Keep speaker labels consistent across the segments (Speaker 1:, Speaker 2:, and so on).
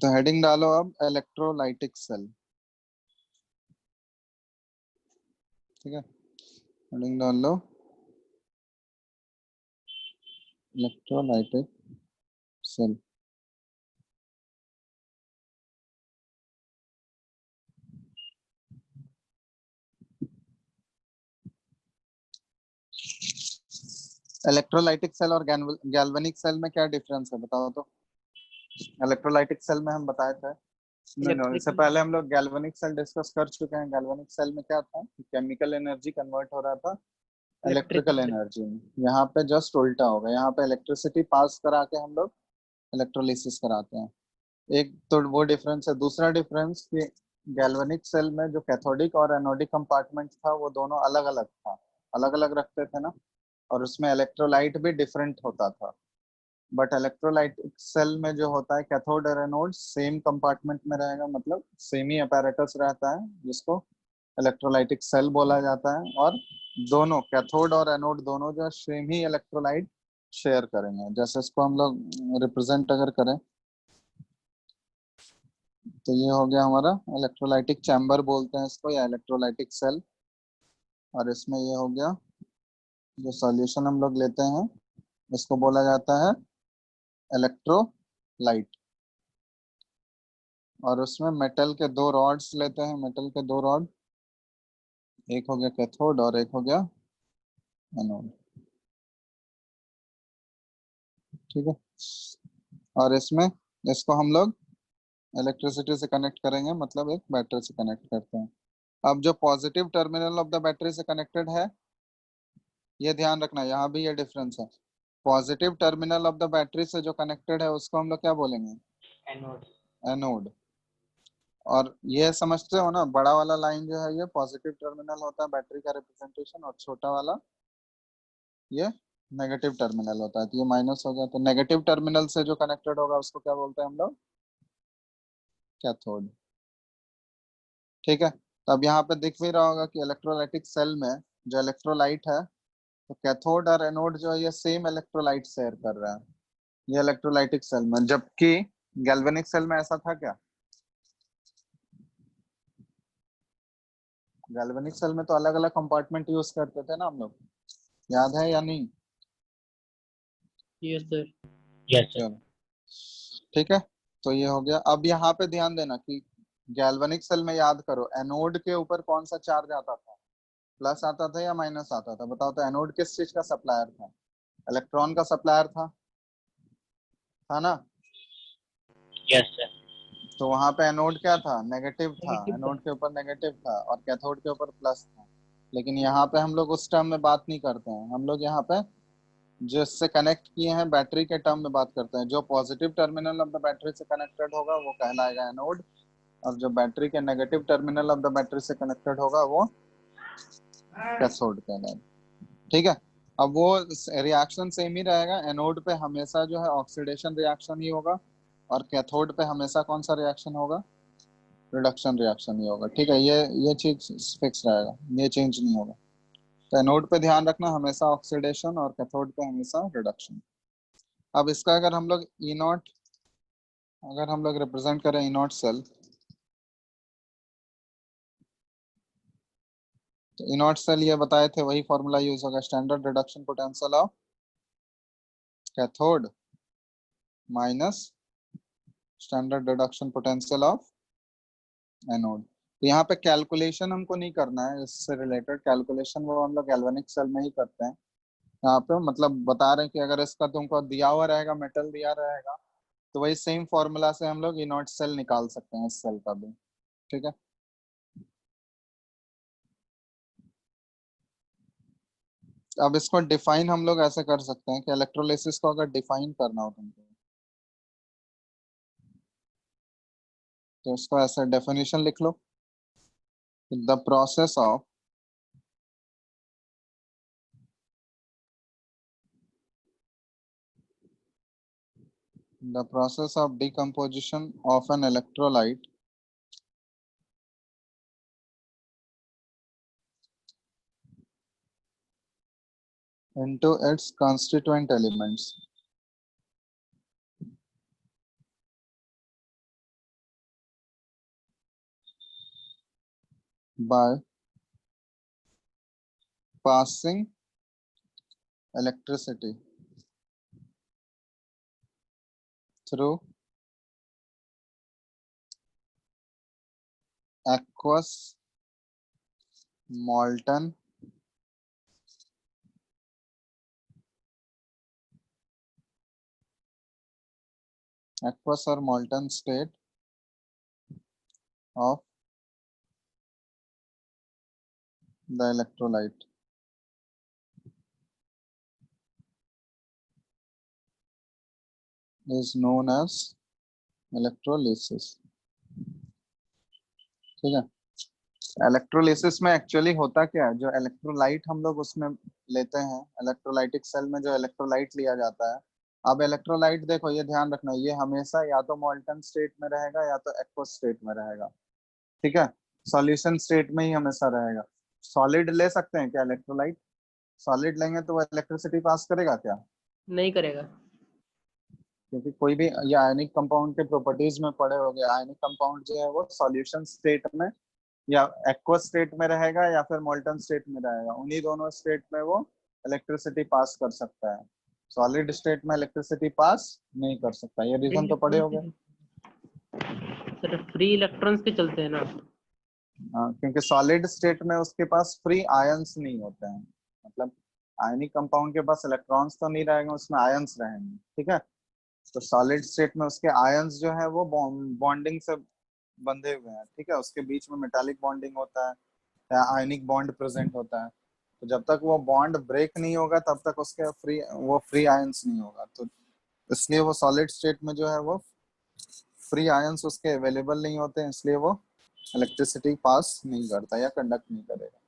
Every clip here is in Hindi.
Speaker 1: तो हेडिंग डालो अब इलेक्ट्रोलाइटिक सेल। ठीक है, हेडिंग डाल लो इलेक्ट्रोलाइटिक सेल। इलेक्ट्रोलाइटिक सेल और गैल्वेनिक सेल में क्या डिफरेंस है बताओ तो। इलेक्ट्रोलाइटिक सेल में हम बताए थे, नहीं इससे पहले हम लोग गैल्वेनिक सेल डिस्कस कर चुके हैं। गैल्वेनिक सेल में क्या था, केमिकल एनर्जी कन्वर्ट हो रहा था इलेक्ट्रिकल एनर्जी में। यहाँ पे जस्ट उल्टा होगा, यहाँ पे इलेक्ट्रिसिटी पास करा के हम लोग इलेक्ट्रोलिसिस कराते हैं। एक तो वो डिफरेंस है। दूसरा डिफरेंस कि गैल्वेनिक सेल में जो कैथोडिक और एनोडिक कंपार्टमेंट था वो दोनों अलग अलग था, अलग अलग रखते थे ना, और उसमें इलेक्ट्रोलाइट भी डिफरेंट होता था। बट इलेक्ट्रोलाइटिक सेल में जो होता है कैथोड और एनोड सेम कंपार्टमेंट में रहेगा, मतलब सेम ही अपैरेटस रहता है, जिसको इलेक्ट्रोलाइटिक सेल बोला जाता है। और दोनों कैथोड और एनोड दोनों जो सेम ही इलेक्ट्रोलाइट शेयर करेंगे। जैसे इसको हम लोग रिप्रेजेंट अगर करें तो ये हो गया हमारा इलेक्ट्रोलाइटिक चैम्बर बोलते हैं इसको, या इलेक्ट्रोलाइटिक सेल। और इसमें ये हो गया जो सॉल्यूशन हम लोग लेते हैं इसको बोला जाता है इलेक्ट्रोलाइट। और उसमें मेटल के दो रॉड्स लेते हैं, मेटल के दो रॉड, एक हो गया कैथोड और एक हो गया एनोड। ठीक है, और इसमें इसको हम लोग इलेक्ट्रिसिटी से कनेक्ट करेंगे, मतलब एक बैटरी से कनेक्ट करते हैं। अब जो positive terminal of the battery से कनेक्टेड है, ये ध्यान रखना, यहाँ भी ये डिफरेंस है। Positive terminal of the battery से जो कनेक्टेड है उसको हम लोग क्या बोलेंगे,
Speaker 2: एनोड।
Speaker 1: एनोड। और ये समझते हो ना, बड़ा वाला लाइन जो है ये पॉजिटिव टर्मिनल होता है बैटरी का रिप्रेजेंटेशन, और छोटा वाला ये नेगेटिव टर्मिनल होता है। तो ये माइनस हो गया, तो नेगेटिव टर्मिनल से जो कनेक्टेड होगा उसको क्या बोलते हैं हम लोग, कैथोड। ठीक है, तो अब यहाँ पे दिख भी रहा होगा कि इलेक्ट्रोलाइटिक सेल में जो इलेक्ट्रोलाइट है, तो कैथोड और एनोड जो है ये सेम इलेक्ट्रोलाइट शेयर कर रहा है, ये इलेक्ट्रोलाइटिक सेल में। जबकि गैल्वेनिक सेल में ऐसा था क्या, गैल्वेनिक सेल में तो अलग अलग कंपार्टमेंट यूज करते थे ना हम लोग, याद है या नहीं।
Speaker 2: Yes sir. Yes sir.
Speaker 1: चलो ठीक है, तो ये हो गया। अब यहाँ पे ध्यान देना कि गैल्वेनिक सेल में याद करो एनोड के ऊपर कौन सा चार्ज आता था, प्लस आता था या माइनस आता था बताओ तो। एनोड किस चीज का सप्लायर था, इलेक्ट्रॉन का सप्लायर था ना।
Speaker 2: Yes sir.
Speaker 1: तो वहां पे एनोड क्या था, नेगेटिव था,
Speaker 2: नेगेटिव था।
Speaker 1: एनोड के ऊपर नेगेटिव था और कैथोड के ऊपर प्लस था। लेकिन यहाँ पे हम लोग उस टर्म में बात नहीं करते हैं, हम लोग यहाँ पे जिससे कनेक्ट किए हैं बैटरी के टर्म में बात करते हैं। जो positive terminal of the battery से कनेक्टेड होगा वो कहलाएगा एनोड, और जो बैटरी के negative terminal of the battery से कनेक्टेड होगा वो कैथोड कहलाएगा। ठीक है, अब वो रिएक्शन सेम ही रहेगा। एनोड पे हमेशा जो है ऑक्सीडेशन रिएक्शन ही होगा, और कैथोड पे हमेशा कौन सा रिएक्शन होगा, रिडक्शन रिएक्शन ही होगा। ठीक है, ये चीज फिक्स रहेगा, ये चेंज नहीं होगा। तो एनोड पे ध्यान रखना हमेशा ऑक्सीडेशन, और कैथोड पे हमेशा रिडक्शन। अब इसका अगर हम लोग ई नॉट, अगर हम लोग रिप्रेजेंट करें ई नॉट सेल, तो ई नॉट सेल ये बताए थे वही फॉर्मूला यूज होगा, standard reduction potential of cathode minus standard reduction potential of anode. तो यहाँ पे कैलकुलेशन हमको नहीं करना है, इससे रिलेटेड कैलकुलेशन वो हम लोग गैल्वेनिक सेल में ही करते हैं। यहाँ पे मतलब बता रहे हैं कि अगर इसका तुमको दिया हुआ रहेगा, मेटल दिया रहेगा, तो वही सेम फॉर्मूला से हम लोग ई नॉट सेल निकाल सकते हैं इस सेल का भी। ठीक है, अब इसको डिफाइन हम लोग ऐसे कर सकते हैं कि इलेक्ट्रोलिसिस को अगर डिफाइन करना हो तुमको, तो इसको ऐसे डेफिनेशन लिख लो, the process of decomposition of an electrolyte into its constituent elements by passing electricity through aqueous molten or molten state of the electrolyte is known as electrolysis. ठीक है, इलेक्ट्रोलिसिस में एक्चुअली होता क्या है, जो इलेक्ट्रोलाइट हम लोग उसमें लेते हैं, इलेक्ट्रोलाइटिक सेल में जो इलेक्ट्रोलाइट लिया जाता है। अब इलेक्ट्रोलाइट देखो, ये ध्यान रखना, ये हमेशा या तो मॉल्टन स्टेट में रहेगा या तो एक्वस स्टेट में रहेगा। ठीक है, सॉल्यूशन स्टेट में ही हमेशा रहेगा। सॉलिड ले सकते हैं क्या इलेक्ट्रोलाइट? सॉलिड लेंगे तो वो इलेक्ट्रिसिटी पास करेगा क्या?
Speaker 3: नहीं करेगा,
Speaker 1: क्योंकि कोई भी ये आयनिक कंपाउंड के प्रॉपर्टीज में पढ़े होंगे, आयनिक कंपाउंड जो है वो सॉल्यूशन स्टेट में या एक्वस स्टेट में रहेगा या फिर मोल्टन स्टेट में रहेगा। उन्हीं दोनों स्टेट में वो इलेक्ट्रिसिटी पास कर सकता है। सॉलिड स्टेट में इलेक्ट्रिसिटी पास नहीं कर सकता। ये रीजन तो पढ़े होंगे।
Speaker 3: सर फ्री इलेक्ट्रॉन्स के चलते हैं ना।
Speaker 1: हाँ, क्योंकि सॉलिड स्टेट में उसके पास फ्री आयंस नहीं होते हैं, मतलब आयनिक कंपाउंड के पास इलेक्ट्रॉन्स तो नहीं रहेंगे, उसमें आयंस रहेंगे। ठीक है, तो सॉलिड स्टेट में उसके आयंस जो है वो बॉन्डिंग से बंधे हुए हैं। ठीक है, उसके बीच में मेटालिक बॉन्डिंग होता है या आयनिक बॉन्ड प्रेजेंट होता है। तो जब तक वो बॉन्ड ब्रेक नहीं होगा तब तक उसके फ्री आयंस नहीं होगा। तो इसलिए वो सॉलिड स्टेट में जो है वो फ्री आयंस उसके अवेलेबल नहीं होते हैं, इसलिए वो इलेक्ट्रिसिटी पास नहीं करता या कंडक्ट नहीं करेगा।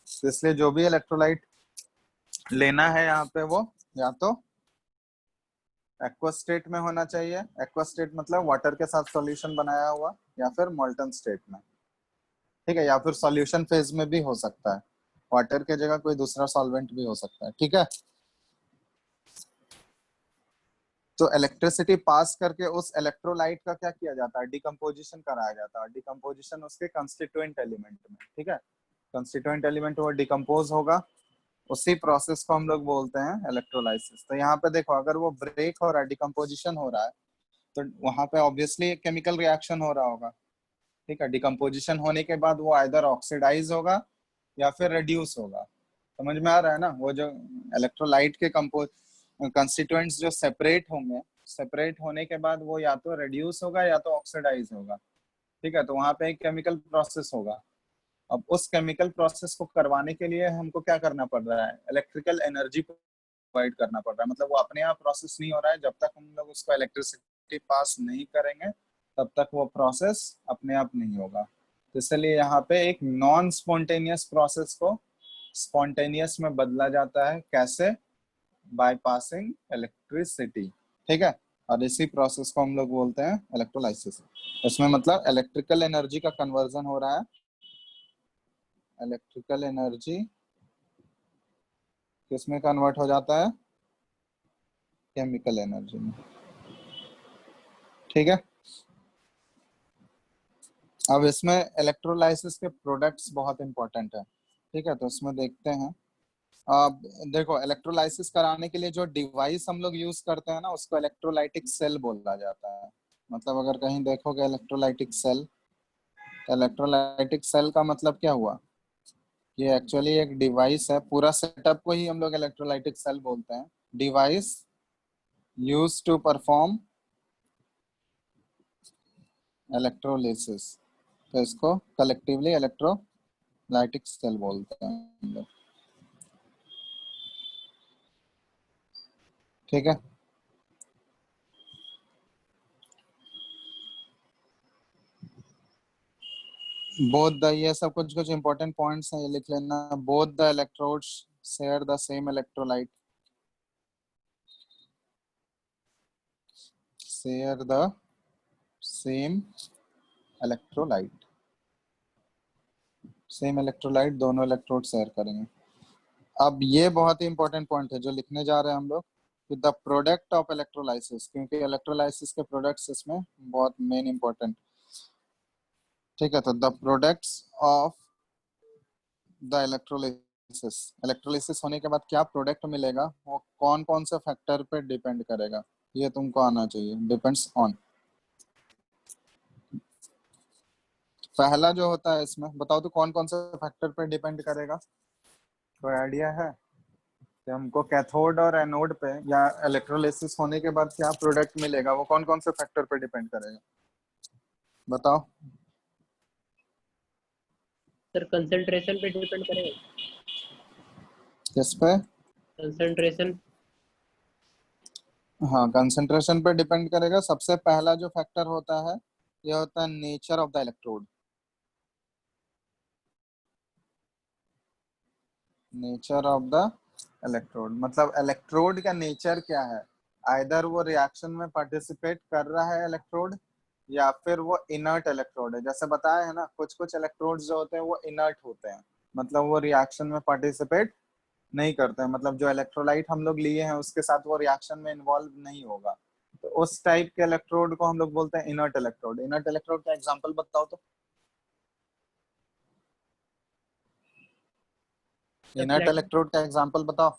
Speaker 1: तो इसलिए जो भी इलेक्ट्रोलाइट लेना है यहाँ पे वो या तो एक्वस स्टेट में होना चाहिए, एक्वस स्टेट मतलब वाटर के साथ सॉल्यूशन बनाया हुआ, या फिर मोल्टन स्टेट में। ठीक है, या फिर सॉल्यूशन फेज में भी हो सकता है, वाटर के जगह कोई दूसरा सॉल्वेंट भी हो सकता है। ठीक है, तो इलेक्ट्रिसिटी पास करके उस इलेक्ट्रोलाइट का क्या किया जाता है, डिकम्पोजिशन कराया जाता है। डिकम्पोजिशन उसके कंस्टिट्यूएंट एलिमेंट में। ठीक है, कंस्टिट्यूएंट एलिमेंट वो डिकम्पोज होगा, उसी प्रोसेस को हम लोग बोलते हैं इलेक्ट्रोलाइसिस। तो यहाँ पे देखो, अगर वो ब्रेक हो रहा है, डिकम्पोजिशन हो रहा है, तो वहां पे ऑब्वियसली केमिकल रिएक्शन हो रहा होगा। ठीक है, डिकम्पोजिशन होने के बाद वो आइदर ऑक्सीडाइज होगा या फिर रिड्यूस होगा। समझ में आ रहा है ना? वो जो इलेक्ट्रोलाइट के कंस्टिट्यूएंट्स जो सेपरेट होंगे, सेपरेट होने के बाद वो या तो रिड्यूस होगा या तो ऑक्सीडाइज होगा। ठीक है, तो वहां पे एक केमिकल प्रोसेस होगा। अब उस केमिकल प्रोसेस को करवाने के लिए हमको क्या करना पड़ रहा है, इलेक्ट्रिकल एनर्जी प्रोवाइड करना पड़ रहा है। मतलब वो अपने आप प्रोसेस नहीं हो रहा है, जब तक हम लोग उसको इलेक्ट्रिसिटी पास नहीं करेंगे तब तक वो प्रोसेस अपने आप नहीं होगा। तो इसलिए यहाँ पे एक नॉन स्पॉन्टेनियस प्रोसेस को स्पॉन्टेनियस में बदला जाता है। कैसे? By passing electricity. ठीक है, और इसी प्रोसेस को हम लोग बोलते हैं इलेक्ट्रोलाइसिस। इसमें मतलब इलेक्ट्रिकल एनर्जी का कन्वर्जन हो रहा है, इलेक्ट्रिकल एनर्जी किसमें कन्वर्ट हो जाता है, केमिकल एनर्जी में। ठीक है, अब इसमें इलेक्ट्रोलाइसिस के प्रोडक्ट्स बहुत इंपॉर्टेंट है। ठीक है, तो इसमें देखते हैं। अब देखो, इलेक्ट्रोलाइसिस कराने के लिए जो डिवाइस हम लोग यूज करते हैं ना, उसको इलेक्ट्रोलाइटिक सेल बोला जाता है। मतलब अगर कहीं देखोगे इलेक्ट्रोलाइटिक सेल, तो इलेक्ट्रोलाइटिक सेल का मतलब क्या हुआ, ये एक्चुअली एक डिवाइस है। पूरा सेटअप को ही हम लोग इलेक्ट्रोलाइटिक सेल बोलते हैं। Device use to perform electrolysis, तो इसको कलेक्टिवली इलेक्ट्रोलाइटिक सेल बोलते हैं हम लोग। ठीक है, बोथ द, ये सब कुछ कुछ इंपॉर्टेंट पॉइंट्स हैं, ये लिख लेना। Both the electrodes share the same electrolyte, share the same electrolyte, same electrolyte दोनों इलेक्ट्रोड शेयर करेंगे। अब ये बहुत ही इंपॉर्टेंट पॉइंट है जो लिखने जा रहे हैं हम लोग, कि द प्रोडक्ट ऑफ इलेक्ट्रोलाइसिस, क्योंकि इलेक्ट्रोलाइसिस के प्रोडक्ट्स इसमें बहुत मेन इंपॉर्टेंट। ठीक है, तो the products of the electrolysis, electrolysis होने के बाद क्या प्रोडक्ट मिलेगा वो कौन कौन से फैक्टर पे डिपेंड करेगा, ये तुमको आना चाहिए। डिपेंड्स ऑन, पहला जो होता है इसमें बताओ तो कौन कौन से फैक्टर पे डिपेंड करेगा, कोई आइडिया है कि हमको कैथोड और एनोड पे या इलेक्ट्रोलिसिस होने के बाद क्या प्रोडक्ट मिलेगा वो कौन कौन से फैक्टर पे डिपेंड करेगा, बताओ।
Speaker 3: सर कंसंट्रेशन पे डिपेंड करेगा।
Speaker 1: किस पे?
Speaker 3: कंसंट्रेशन।
Speaker 1: हाँ, कंसंट्रेशन पे डिपेंड करेगा। सबसे पहला जो फैक्टर होता है ये होता है nature of the electrode. Nature of the electrode मतलब इलेक्ट्रोड का नेचर क्या है, आइदर वो रिएक्शन में पार्टिसिपेट कर रहा है इलेक्ट्रोड या फिर वो इनर्ट इलेक्ट्रोड है। जैसे बताया है ना, कुछ कुछ इलेक्ट्रोड्स जो होते हैं वो इनर्ट होते हैं, मतलब वो रिएक्शन में पार्टिसिपेट नहीं करते हैं, मतलब जो इलेक्ट्रोलाइट हम लोग लिए हैं उसके साथ वो रिएक्शन में इन्वॉल्व नहीं होगा। तो उस टाइप के इलेक्ट्रोड को हम लोग बोलते हैं इनर्ट इलेक्ट्रोड। इनर्ट इलेक्ट्रोड का एग्जांपल बताओ तो। इनर्ट इलेक्ट्रोड का एग्जांपल बताओ।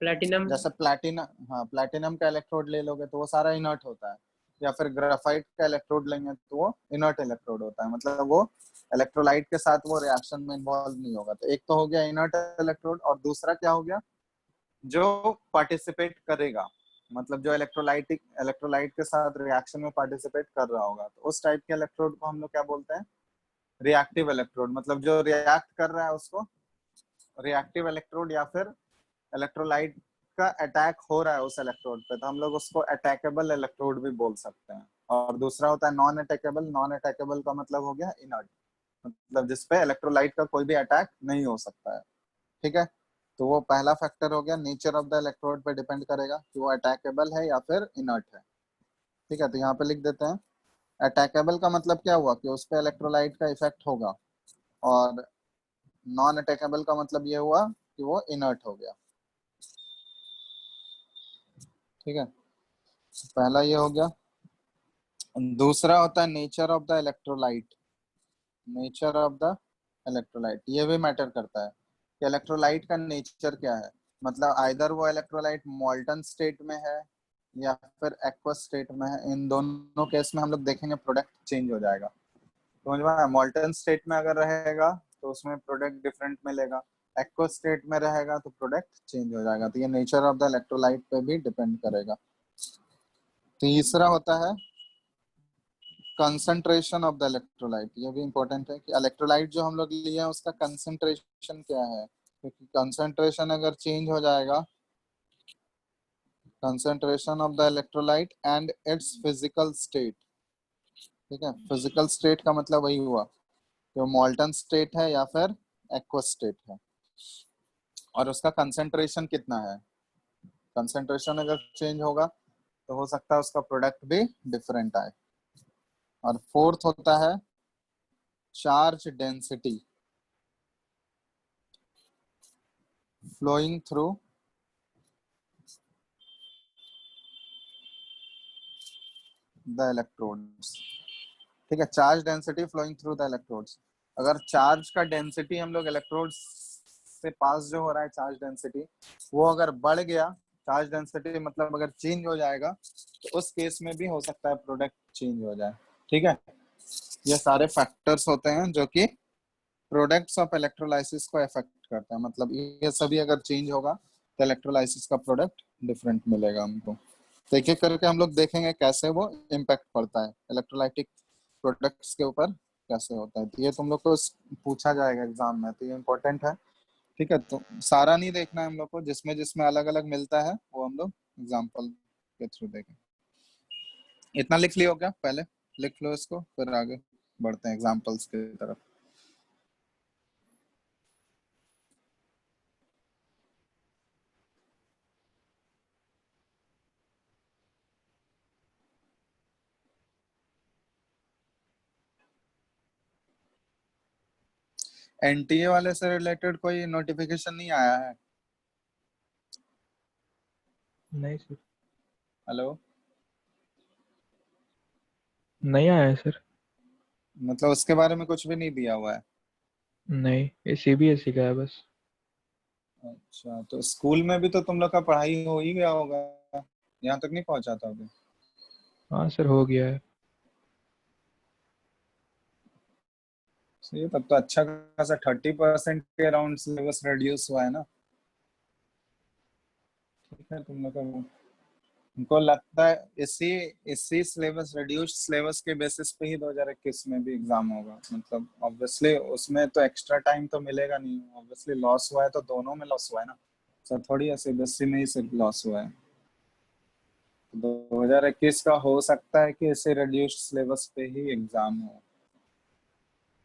Speaker 3: प्लेटिनम।
Speaker 1: जैसे प्लैटिनम, हाँ प्लैटिनम का इलेक्ट्रोड ले लोगे तो वो सारा इनर्ट होता है, या फिर ग्राफाइट का इलेक्ट्रोड लेंगे तो वो इनर्ट इलेक्ट्रोड होता है, मतलब वो इलेक्ट्रोलाइट के साथ वो रिएक्शन में इन्वॉल्व नहीं होगा। तो एक तो हो गया इनर्ट इलेक्ट्रोड, और दूसरा क्या हो गया, जो पार्टिसिपेट करेगा, मतलब जो इलेक्ट्रोलाइट के साथ रिएक्शन में पार्टिसिपेट कर रहा होगा। तो उस टाइप के इलेक्ट्रोड को हम लोग क्या बोलते हैं, रिएक्टिव इलेक्ट्रोड। मतलब जो रिएक्ट कर रहा है उसको रिएक्टिव इलेक्ट्रोड, या फिर इलेक्ट्रोलाइट का अटैक हो रहा है उस इलेक्ट्रोड पे तो हम लोग उसको अटैकेबल इलेक्ट्रोड भी बोल सकते हैं। और दूसरा होता है नॉन अटैकेबल। नॉन अटैकेबल का मतलब हो गया इनर्ट, मतलब जिसपे इलेक्ट्रोलाइट का कोई भी अटैक नहीं हो सकता है। ठीक है, तो वो पहला फैक्टर हो गया, नेचर ऑफ द इलेक्ट्रोड पे डिपेंड करेगा कि वो अटैकेबल है या फिर इनर्ट है। ठीक है, तो यहाँ पे लिख देते हैं अटैकेबल का मतलब क्या हुआ कि उस पे इलेक्ट्रोलाइट का इफेक्ट होगा, और नॉन अटैकेबल का मतलब ये हुआ कि वो इनर्ट हो गया। ठीक है, पहला ये हो गया। दूसरा होता है nature of the electrolyte. Nature of the electrolyte ये भी मैटर करता है कि इलेक्ट्रोलाइट का नेचर क्या है, मतलब आइदर वो इलेक्ट्रोलाइट मॉल्टन स्टेट में है या फिर एक्वस स्टेट में है। इन दोनों केस में हम लोग देखेंगे प्रोडक्ट चेंज हो जाएगा। समझ में आया? मॉल्टन स्टेट में अगर रहेगा तो उसमें प्रोडक्ट डिफरेंट मिलेगा, एक्वस स्टेट में रहेगा तो प्रोडक्ट चेंज हो जाएगा। तो ये नेचर ऑफ द इलेक्ट्रोलाइट पे भी डिपेंड करेगा। तीसरा होता है कंसंट्रेशन ऑफ द इलेक्ट्रोलाइट। ये भी इंपॉर्टेंट है कि इलेक्ट्रोलाइट जो हम लोग लिए हैं उसका कंसंट्रेशन क्या है, क्योंकि कंसंट्रेशन अगर चेंज हो जाएगा, concentration of the electrolyte and it's physical state. ठीक है, फिजिकल स्टेट का मतलब वही हुआ कि वो मॉल्टन स्टेट है या फिर एक्वस स्टेट है, और उसका कंसंट्रेशन कितना है। कंसंट्रेशन अगर चेंज होगा तो हो सकता है उसका प्रोडक्ट भी डिफरेंट आए। और फोर्थ होता है charge density flowing through the electrodes। ठीक है, charge density flowing through the electrodes. अगर चार्ज का डेंसिटी हम लोग इलेक्ट्रोड्स से पास जो हो रहा है चार्ज डेंसिटी, वो अगर बढ़ गया, चार्ज डेंसिटी मतलब अगर चेंज हो जाएगा, तो उस केस में भी हो सकता है प्रोडक्ट चेंज हो जाए। ठीक है, ये सारे फैक्टर्स होते हैं जो कि प्रोडक्ट्स ऑफ इलेक्ट्रोलाइसिस को अफेक्ट करते हैं। मतलब ये सभी अगर चेंज होगा तो इलेक्ट्रोलाइसिस का प्रोडक्ट डिफरेंट मिलेगा हमको। तो एक एक करके हम लोग देखेंगे कैसे वो इम्पैक्ट पड़ता है इलेक्ट्रोलाइटिक प्रोडक्ट्स के ऊपर, कैसे होता है। तो ये तुम लोग को पूछा जाएगा एग्जाम में, तो ये इम्पोर्टेंट है। ठीक है, तो सारा नहीं देखना है हम लोग को, जिसमें जिसमें अलग अलग मिलता है वो हम लोग एग्जाम्पल के थ्रू देखें। इतना लिख लिया हो क्या, पहले लिख लो इसको, फिर आगे बढ़ते हैं एग्जाम्पल्स की तरफ। एनटीए वाले से रिलेटेड कोई नोटिफिकेशन नहीं आया है?
Speaker 4: नहीं सर।
Speaker 1: हेलो,
Speaker 4: नहीं आया है सर।
Speaker 1: मतलब उसके बारे में कुछ भी नहीं दिया हुआ है?
Speaker 4: नहीं, ये सीबीएसई का है बस।
Speaker 1: अच्छा, तो स्कूल में भी तो तुम लोग का पढ़ाई हो ही गया होगा, यहाँ तक नहीं पहुंचा था अभी?
Speaker 4: हाँ सर, हो गया है।
Speaker 1: सही है, तब तो अच्छा खासा 30% के अराउंड सिलेबस रिड्यूस हुआ है ना। ठीक है, तुम लोग का हमको लगता है इसी इसी सिलेबस रिड्यूस्ड सिलेबस के बेसिस पे ही 2021 में भी एग्जाम होगा। मतलब ऑब्वियसली उसमें तो एक्स्ट्रा टाइम तो मिलेगा नहीं, ऑब्वियसली लॉस हुआ है तो दोनों में लॉस हुआ है ना, सर थोड़ी है सीबीएसई में ही सिर्फ लॉस हुआ है। 2021 का हो सकता है कि इसे रिड्यूस्ड सिलेबस पे ही एग्जाम हो,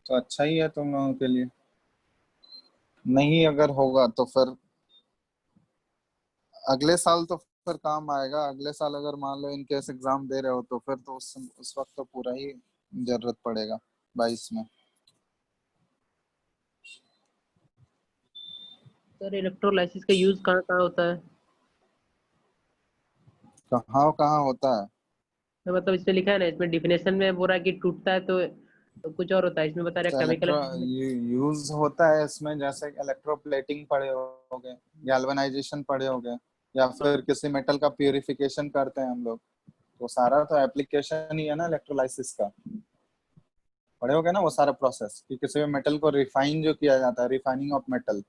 Speaker 1: तो अच्छा ही है तुम लोगों के लिए। नहीं अगर होगा तो फिर अगले साल तो फिर काम आएगा। अगले साल अगर मान लो इन केस एग्जाम दे रहे हो तो फिर तो उस वक्त तो पूरा ही जरूरत पड़ेगा 22 में।
Speaker 3: सर इलेक्ट्रोलाइसिस का यूज कहाँ कहाँ होता है?
Speaker 1: कहाँ कहाँ होता है?
Speaker 3: तो मतलब इसमें लिखा है ना, इसमें डिफिनेशन में बोल रहा है कि टूटता है तो कुछ और होता है, इसमें बता रहा
Speaker 1: तो
Speaker 3: है केमिकल।
Speaker 1: यूज होता है इसमें, जैसे इलेक्ट्रोप्लेटिंग पढ़े होगे, गैल्वेनाइजेशन पढ़े होगे, या फिर किसी मेटल का प्यूरिफिकेशन करते हैं हम लोग, तो सारा तो एप्लीकेशन ही है ना इलेक्ट्रोलाइसिस का। पढ़े होगे ना वो सारा प्रोसेस, कि किसी भी मेटल को रिफाइन जो किया जाता है, रिफाइनिंग ऑफ मेटल,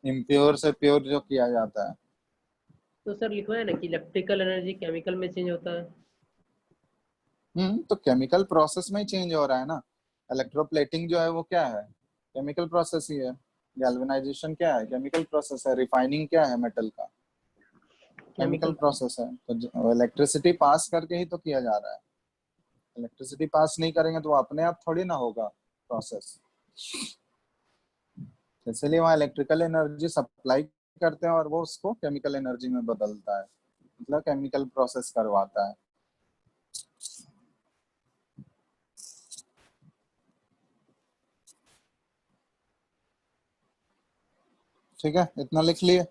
Speaker 1: इम्प्योर से प्योर जो किया जाता है।
Speaker 3: तो सर लिखा है ना कि इलेक्ट्रिकल एनर्जी केमिकल में चेंज होता है।
Speaker 1: तो केमिकल प्रोसेस में ही चेंज हो रहा है ना। इलेक्ट्रोप्लेटिंग जो है वो क्या है, केमिकल प्रोसेस ही है। गैल्वेनाइजेशन क्या है, केमिकल प्रोसेस है। रिफाइनिंग क्या है मेटल का, केमिकल
Speaker 3: केमिकल।
Speaker 1: प्रोसेस है। तो इलेक्ट्रिसिटी पास करके ही तो किया जा रहा है। इलेक्ट्रिसिटी पास नहीं करेंगे तो वो अपने आप थोड़ी ना होगा प्रोसेस। इसलिए वहाँ इलेक्ट्रिकल एनर्जी सप्लाई करते हैं और वो उसको केमिकल एनर्जी में बदलता है, मतलब केमिकल प्रोसेस करवाता है। ठीक है, इतना लिख लिए,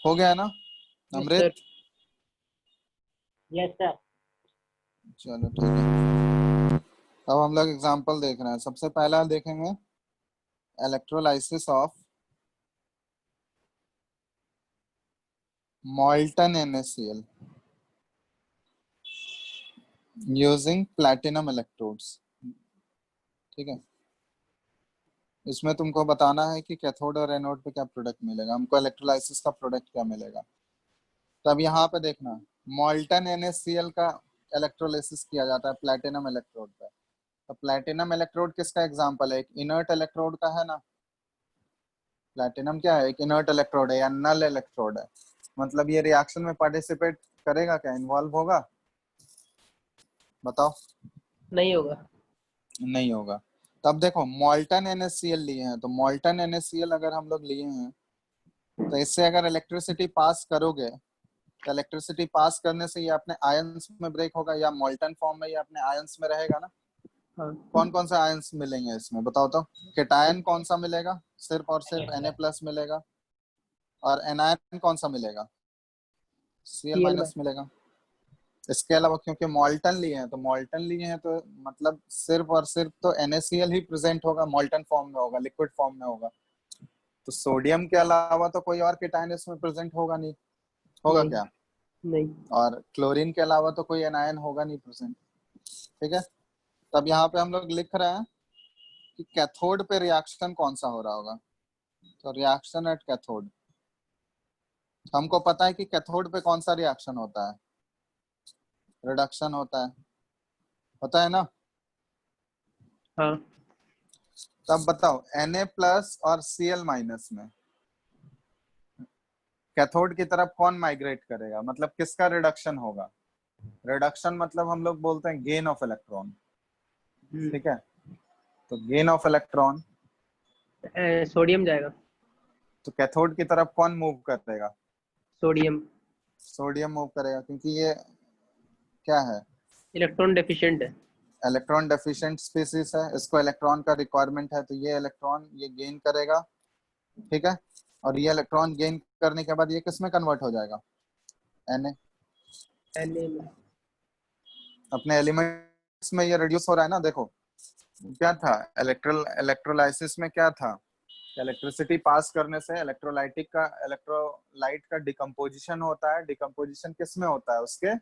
Speaker 1: हो गया ना
Speaker 3: यस
Speaker 1: अमृत?
Speaker 3: सर।
Speaker 2: Yes sir.
Speaker 1: चलो ठीक है, अब हम लोग एग्जांपल देख रहे हैं। सबसे पहला देखेंगे electrolysis of molten NaCl using platinum electrodes. ठीक है, इसमें तुमको बताना है कि कैथोड और एनोड पे क्या प्रोडक्ट मिलेगा, हमको इलेक्ट्रोलाइसिस का प्रोडक्ट क्या मिलेगा। तब यहाँ पे देखना, molten NaCl का इलेक्ट्रोलाइसिस किया जाता है प्लैटिनम इलेक्ट्रोड पे। तो प्लैटिनम इलेक्ट्रोड किसका एग्जांपल है, एक इनर्ट इलेक्ट्रोड का है ना। प्लैटिनम क्या है, एक इनर्ट इलेक्ट्रोड है या नल इलेक्ट्रोड है। मतलब ये रिएक्शन में पार्टिसिपेट करेगा क्या, इन्वॉल्व होगा? बताओ।
Speaker 3: नहीं होगा।
Speaker 1: नहीं होगा। तब देखो molten NaCl लिए हैं, तो molten NaCl अगर हम लोग लिए हैं तो इससे अगर इलेक्ट्रिसिटी पास करोगे तो इलेक्ट्रिसिटी पास करने से ये अपने आयंस में ब्रेक होगा, या मोल्टन फॉर्म में ये अपने आयंस में रहेगा ना।
Speaker 3: हाँ।
Speaker 1: कौन कौन सा आयंस मिलेंगे इसमें बताओ तो। केटायन कौन सा मिलेगा, सिर्फ और सिर्फ
Speaker 2: यस सर।
Speaker 1: Na+ मिलेगा। और एनायन कौन सा मिलेगा, Cl-
Speaker 3: सीएल।
Speaker 1: मिलेगा। इसके अलावा क्योंकि मॉल्टन लिए हैं, तो मॉल्टन लिए हैं तो मतलब सिर्फ और सिर्फ तो NaCl ही प्रेजेंट होगा, मॉल्टन फॉर्म में होगा, लिक्विड फॉर्म में होगा। तो सोडियम के अलावा तो कोई और केटायन इसमें प्रेजेंट होगा नहीं, होगा
Speaker 3: नहीं।
Speaker 1: क्या?
Speaker 3: नहीं।
Speaker 1: और क्लोरीन के अलावा तो कोई एनायन होगा नहीं प्रेजेंट। ठीक है, तब यहाँ पे हम लोग लिख रहे हैं कि कैथोड पे रिएक्शन कौन सा हो रहा होगा। तो रिएक्शन एट कैथोड, हमको पता है कि कैथोड पे कौन सा रिएक्शन होता है, रिडक्शन होता है ना।
Speaker 3: हाँ।
Speaker 1: तब बताओ Na+ और Cl- में कैथोड की तरफ कौन माइग्रेट करेगा, मतलब किसका रिडक्शन होगा। रिडक्शन मतलब हम लोग बोलते हैं गेन ऑफ इलेक्ट्रॉन। ठीक है, तो गेन ऑफ इलेक्ट्रॉन,
Speaker 3: सोडियम जाएगा।
Speaker 1: तो कैथोड की तरफ कौन मूव करेगा,
Speaker 3: सोडियम।
Speaker 1: सोडियम मूव करेगा, क्योंकि ये क्या है,
Speaker 3: इलेक्ट्रॉन डेफिशिएंट है।
Speaker 1: इलेक्ट्रॉन डेफिशिएंट स्पीसीज है, इसको इलेक्ट्रॉन का रिक्वायरमेंट है, तो ये इलेक्ट्रॉन ये गेन करेगा। ठीक है, और ये इलेक्ट्रॉन गेन करने के बाद ये किस में कन्वर्ट हो जाएगा, Na।
Speaker 3: Na में।
Speaker 1: अपने एलिमेंट्स में ये रिड्यूस हो रहा है ना, देखो क्या था इलेक्ट्रोलाइसिस में क्या था, इलेक्ट्रिसिटी पास करने से इलेक्ट्रोलाइट का डिकम्पोजिशन होता है। डिकम्पोजिशन किस में होता है, उसके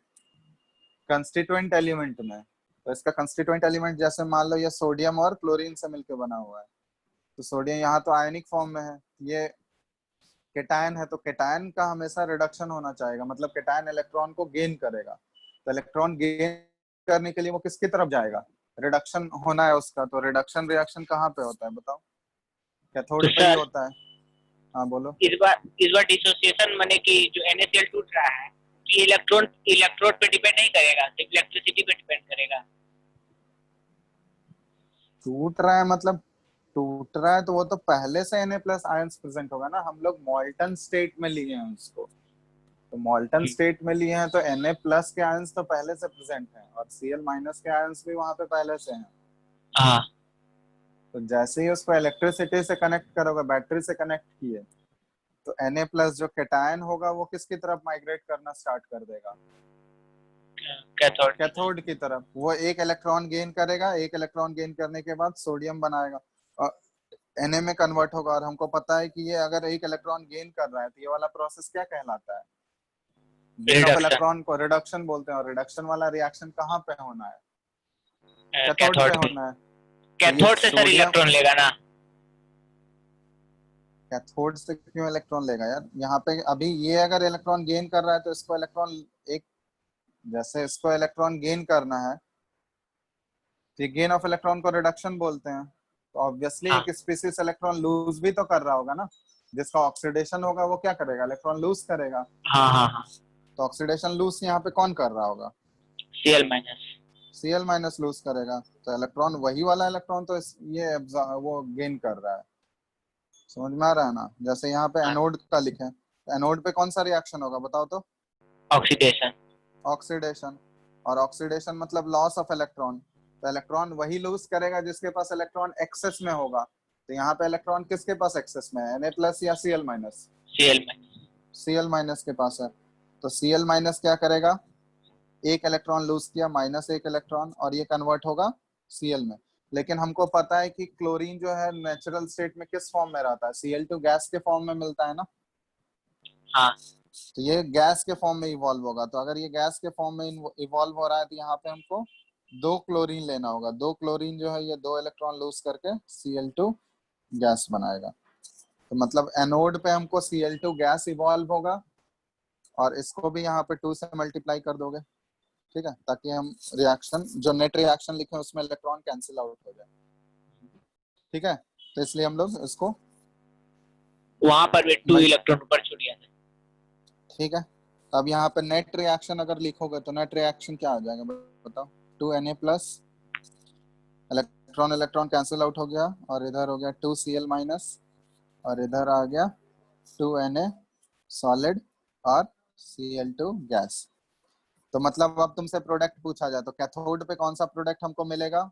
Speaker 1: कंस्टिट्यूएंट एलिमेंट में। तो इसका कंस्टिट्यूएंट एलिमेंट जैसे मान लो ये सोडियम और क्लोरीन से मिलकर बना हुआ है, तो सोडियम यहाँ तो आयनिक फॉर्म में है, ये केटायन है, तो केटायन का हमेशा रिडक्शन होना चाहिए, मतलब केटायन इलेक्ट्रॉन को गेन करेगा। तो इलेक्ट्रॉन गेन करने के लिए वो किसकी तरफ जाएगा, रिडक्शन होना है उसका। तो रिडक्शन रिएक्शन कहाँ पे होता है बताओ, कैथोड
Speaker 2: तो
Speaker 1: पे ही
Speaker 2: सर
Speaker 1: होता है। हाँ बोलो।
Speaker 2: इस बार डिसोसिएशन माने कि जो NaCl टूट रहा है, तो ये इलेक्ट्रोड पे डिपेंड नहीं करेगा, सिर्फ इलेक्ट्रिसिटी पे डिपेंड करेगा।
Speaker 1: टूट रहा है मतलब, टूट रहा है तो वो तो पहले से Na प्लस आयंस प्रेजेंट होगा ना, हम लोग मॉल्टन स्टेट में लिए हैं उसको। तो मॉल्टन स्टेट में लिए हैं तो Na प्लस के आयंस तो पहले से प्रेजेंट हैं, और Cl माइनस के आयंस भी वहां पे पहले से हैं।
Speaker 2: हाँ,
Speaker 1: तो जैसे ही उसको इलेक्ट्रिसिटी से कनेक्ट करोगे, बैटरी से कनेक्ट किए, तो Na प्लस जो केटायन होगा वो किसकी तरफ माइग्रेट करना स्टार्ट कर देगा,
Speaker 2: कैथोड।
Speaker 1: कैथोड की तरफ। वो एक इलेक्ट्रॉन गेन करेगा, एक इलेक्ट्रॉन गेन करने के बाद सोडियम बनाएगा और Na में कन्वर्ट होगा। और हमको पता है कि ये अगर एक इलेक्ट्रॉन गेन कर रहा है तो ये वाला प्रोसेस क्या कहलाता है, गेन ऑफ
Speaker 2: रिडक्शन।
Speaker 1: इलेक्ट्रॉन को रिडक्शन बोलते हैं। और रिडक्शन वाला रिएक्शन कहाँ पे होना है, कैथोड पे
Speaker 2: कैथोड पे।
Speaker 1: होना है। तो ये
Speaker 2: कैथोड से सर
Speaker 1: सोडियम,
Speaker 2: इलेक्ट्रॉन लेगा ना?
Speaker 1: कैथोड से क्यों इलेक्ट्रॉन लेगा यार, यहाँ पे अभी ये अगर इलेक्ट्रॉन गेन कर रहा है तो इसको इलेक्ट्रॉन एक, जैसे इसको इलेक्ट्रॉन गेन करना है तो गेन ऑफ इलेक्ट्रॉन को रिडक्शन बोलते हैं। तो ऑब्वियसली
Speaker 2: हाँ
Speaker 1: एक स्पीसीज इलेक्ट्रॉन लूज भी तो कर रहा होगा ना, जिसका ऑक्सीडेशन होगा वो क्या करेगा, इलेक्ट्रॉन लूज करेगा।
Speaker 2: हाँ हाँ हाँ।
Speaker 1: तो ऑक्सीडेशन लूज यहाँ पे कौन कर रहा होगा,
Speaker 2: Cl minus.
Speaker 1: Cl minus lose करेगा। तो इलेक्ट्रॉन वही वाला इलेक्ट्रॉन तो ये वो गेन कर रहा है। समझ में आ रहा है ना, जैसे यहाँ पे
Speaker 2: हाँ,
Speaker 1: एनोड का लिखे, एनोड पे कौन सा रिएक्शन होगा बताओ तो,
Speaker 2: ऑक्सीडेशन।
Speaker 1: ऑक्सीडेशन। और ऑक्सीडेशन मतलब लॉस ऑफ इलेक्ट्रॉन। तो इलेक्ट्रॉन वही लूज करेगा जिसके पास इलेक्ट्रॉन एक्सेस में होगा। तो यहाँ पे इलेक्ट्रॉन किसके पास एक्सेस में है, Na प्लस या Cl minus,
Speaker 2: Cl minus.
Speaker 1: Cl minus के पास है। तो Cl माइनस क्या करेगा, एक इलेक्ट्रॉन लूज किया, माइनस एक इलेक्ट्रॉन, और ये कन्वर्ट होगा Cl में। लेकिन हमको पता है कि क्लोरीन जो है नेचुरल स्टेट में किस फॉर्म में रहता है, Cl2 गैस के फॉर्म में मिलता है ना।
Speaker 2: हाँ,
Speaker 1: तो ये गैस के फॉर्म में इवॉल्व होगा। तो अगर ये गैस के फॉर्म में इवॉल्व हो रहा है तो यहाँ पे हमको दो क्लोरीन लेना होगा। दो क्लोरीन जो है ये दो इलेक्ट्रॉन लूज करके Cl2 गैस बनाएगा। तो मतलब एनोड पे हमको Cl2 गैस इवॉल्व होगा, और इसको भी यहाँ पे 2 से मल्टीप्लाई कर दोगे, ठीक है, ताकि हम रिएक्शन जो नेट रिएक्शन लिखे उसमें इलेक्ट्रॉन कैंसिल आउट हो जाए। ठीक है, तो इसलिए हम लोग इसको,
Speaker 2: वहां पर भी 2 इलेक्ट्रॉन ऊपर छूट गया था।
Speaker 1: ठीक है, तो अब यहाँ पे नेट रिएक्शन अगर लिखोगे तो नेट रिएक्शन क्या आ जाएगा बताओ, 2Na plus, electron electron cancel out हो गया, और इधर हो गया 2Cl माइनस, और इधर आ गया 2Na सॉलिड और Cl2 गैस। तो मतलब अब तुमसे प्रोडक्ट पूछा जाए तो कैथोड पे कौन सा प्रोडक्ट हमको मिलेगा,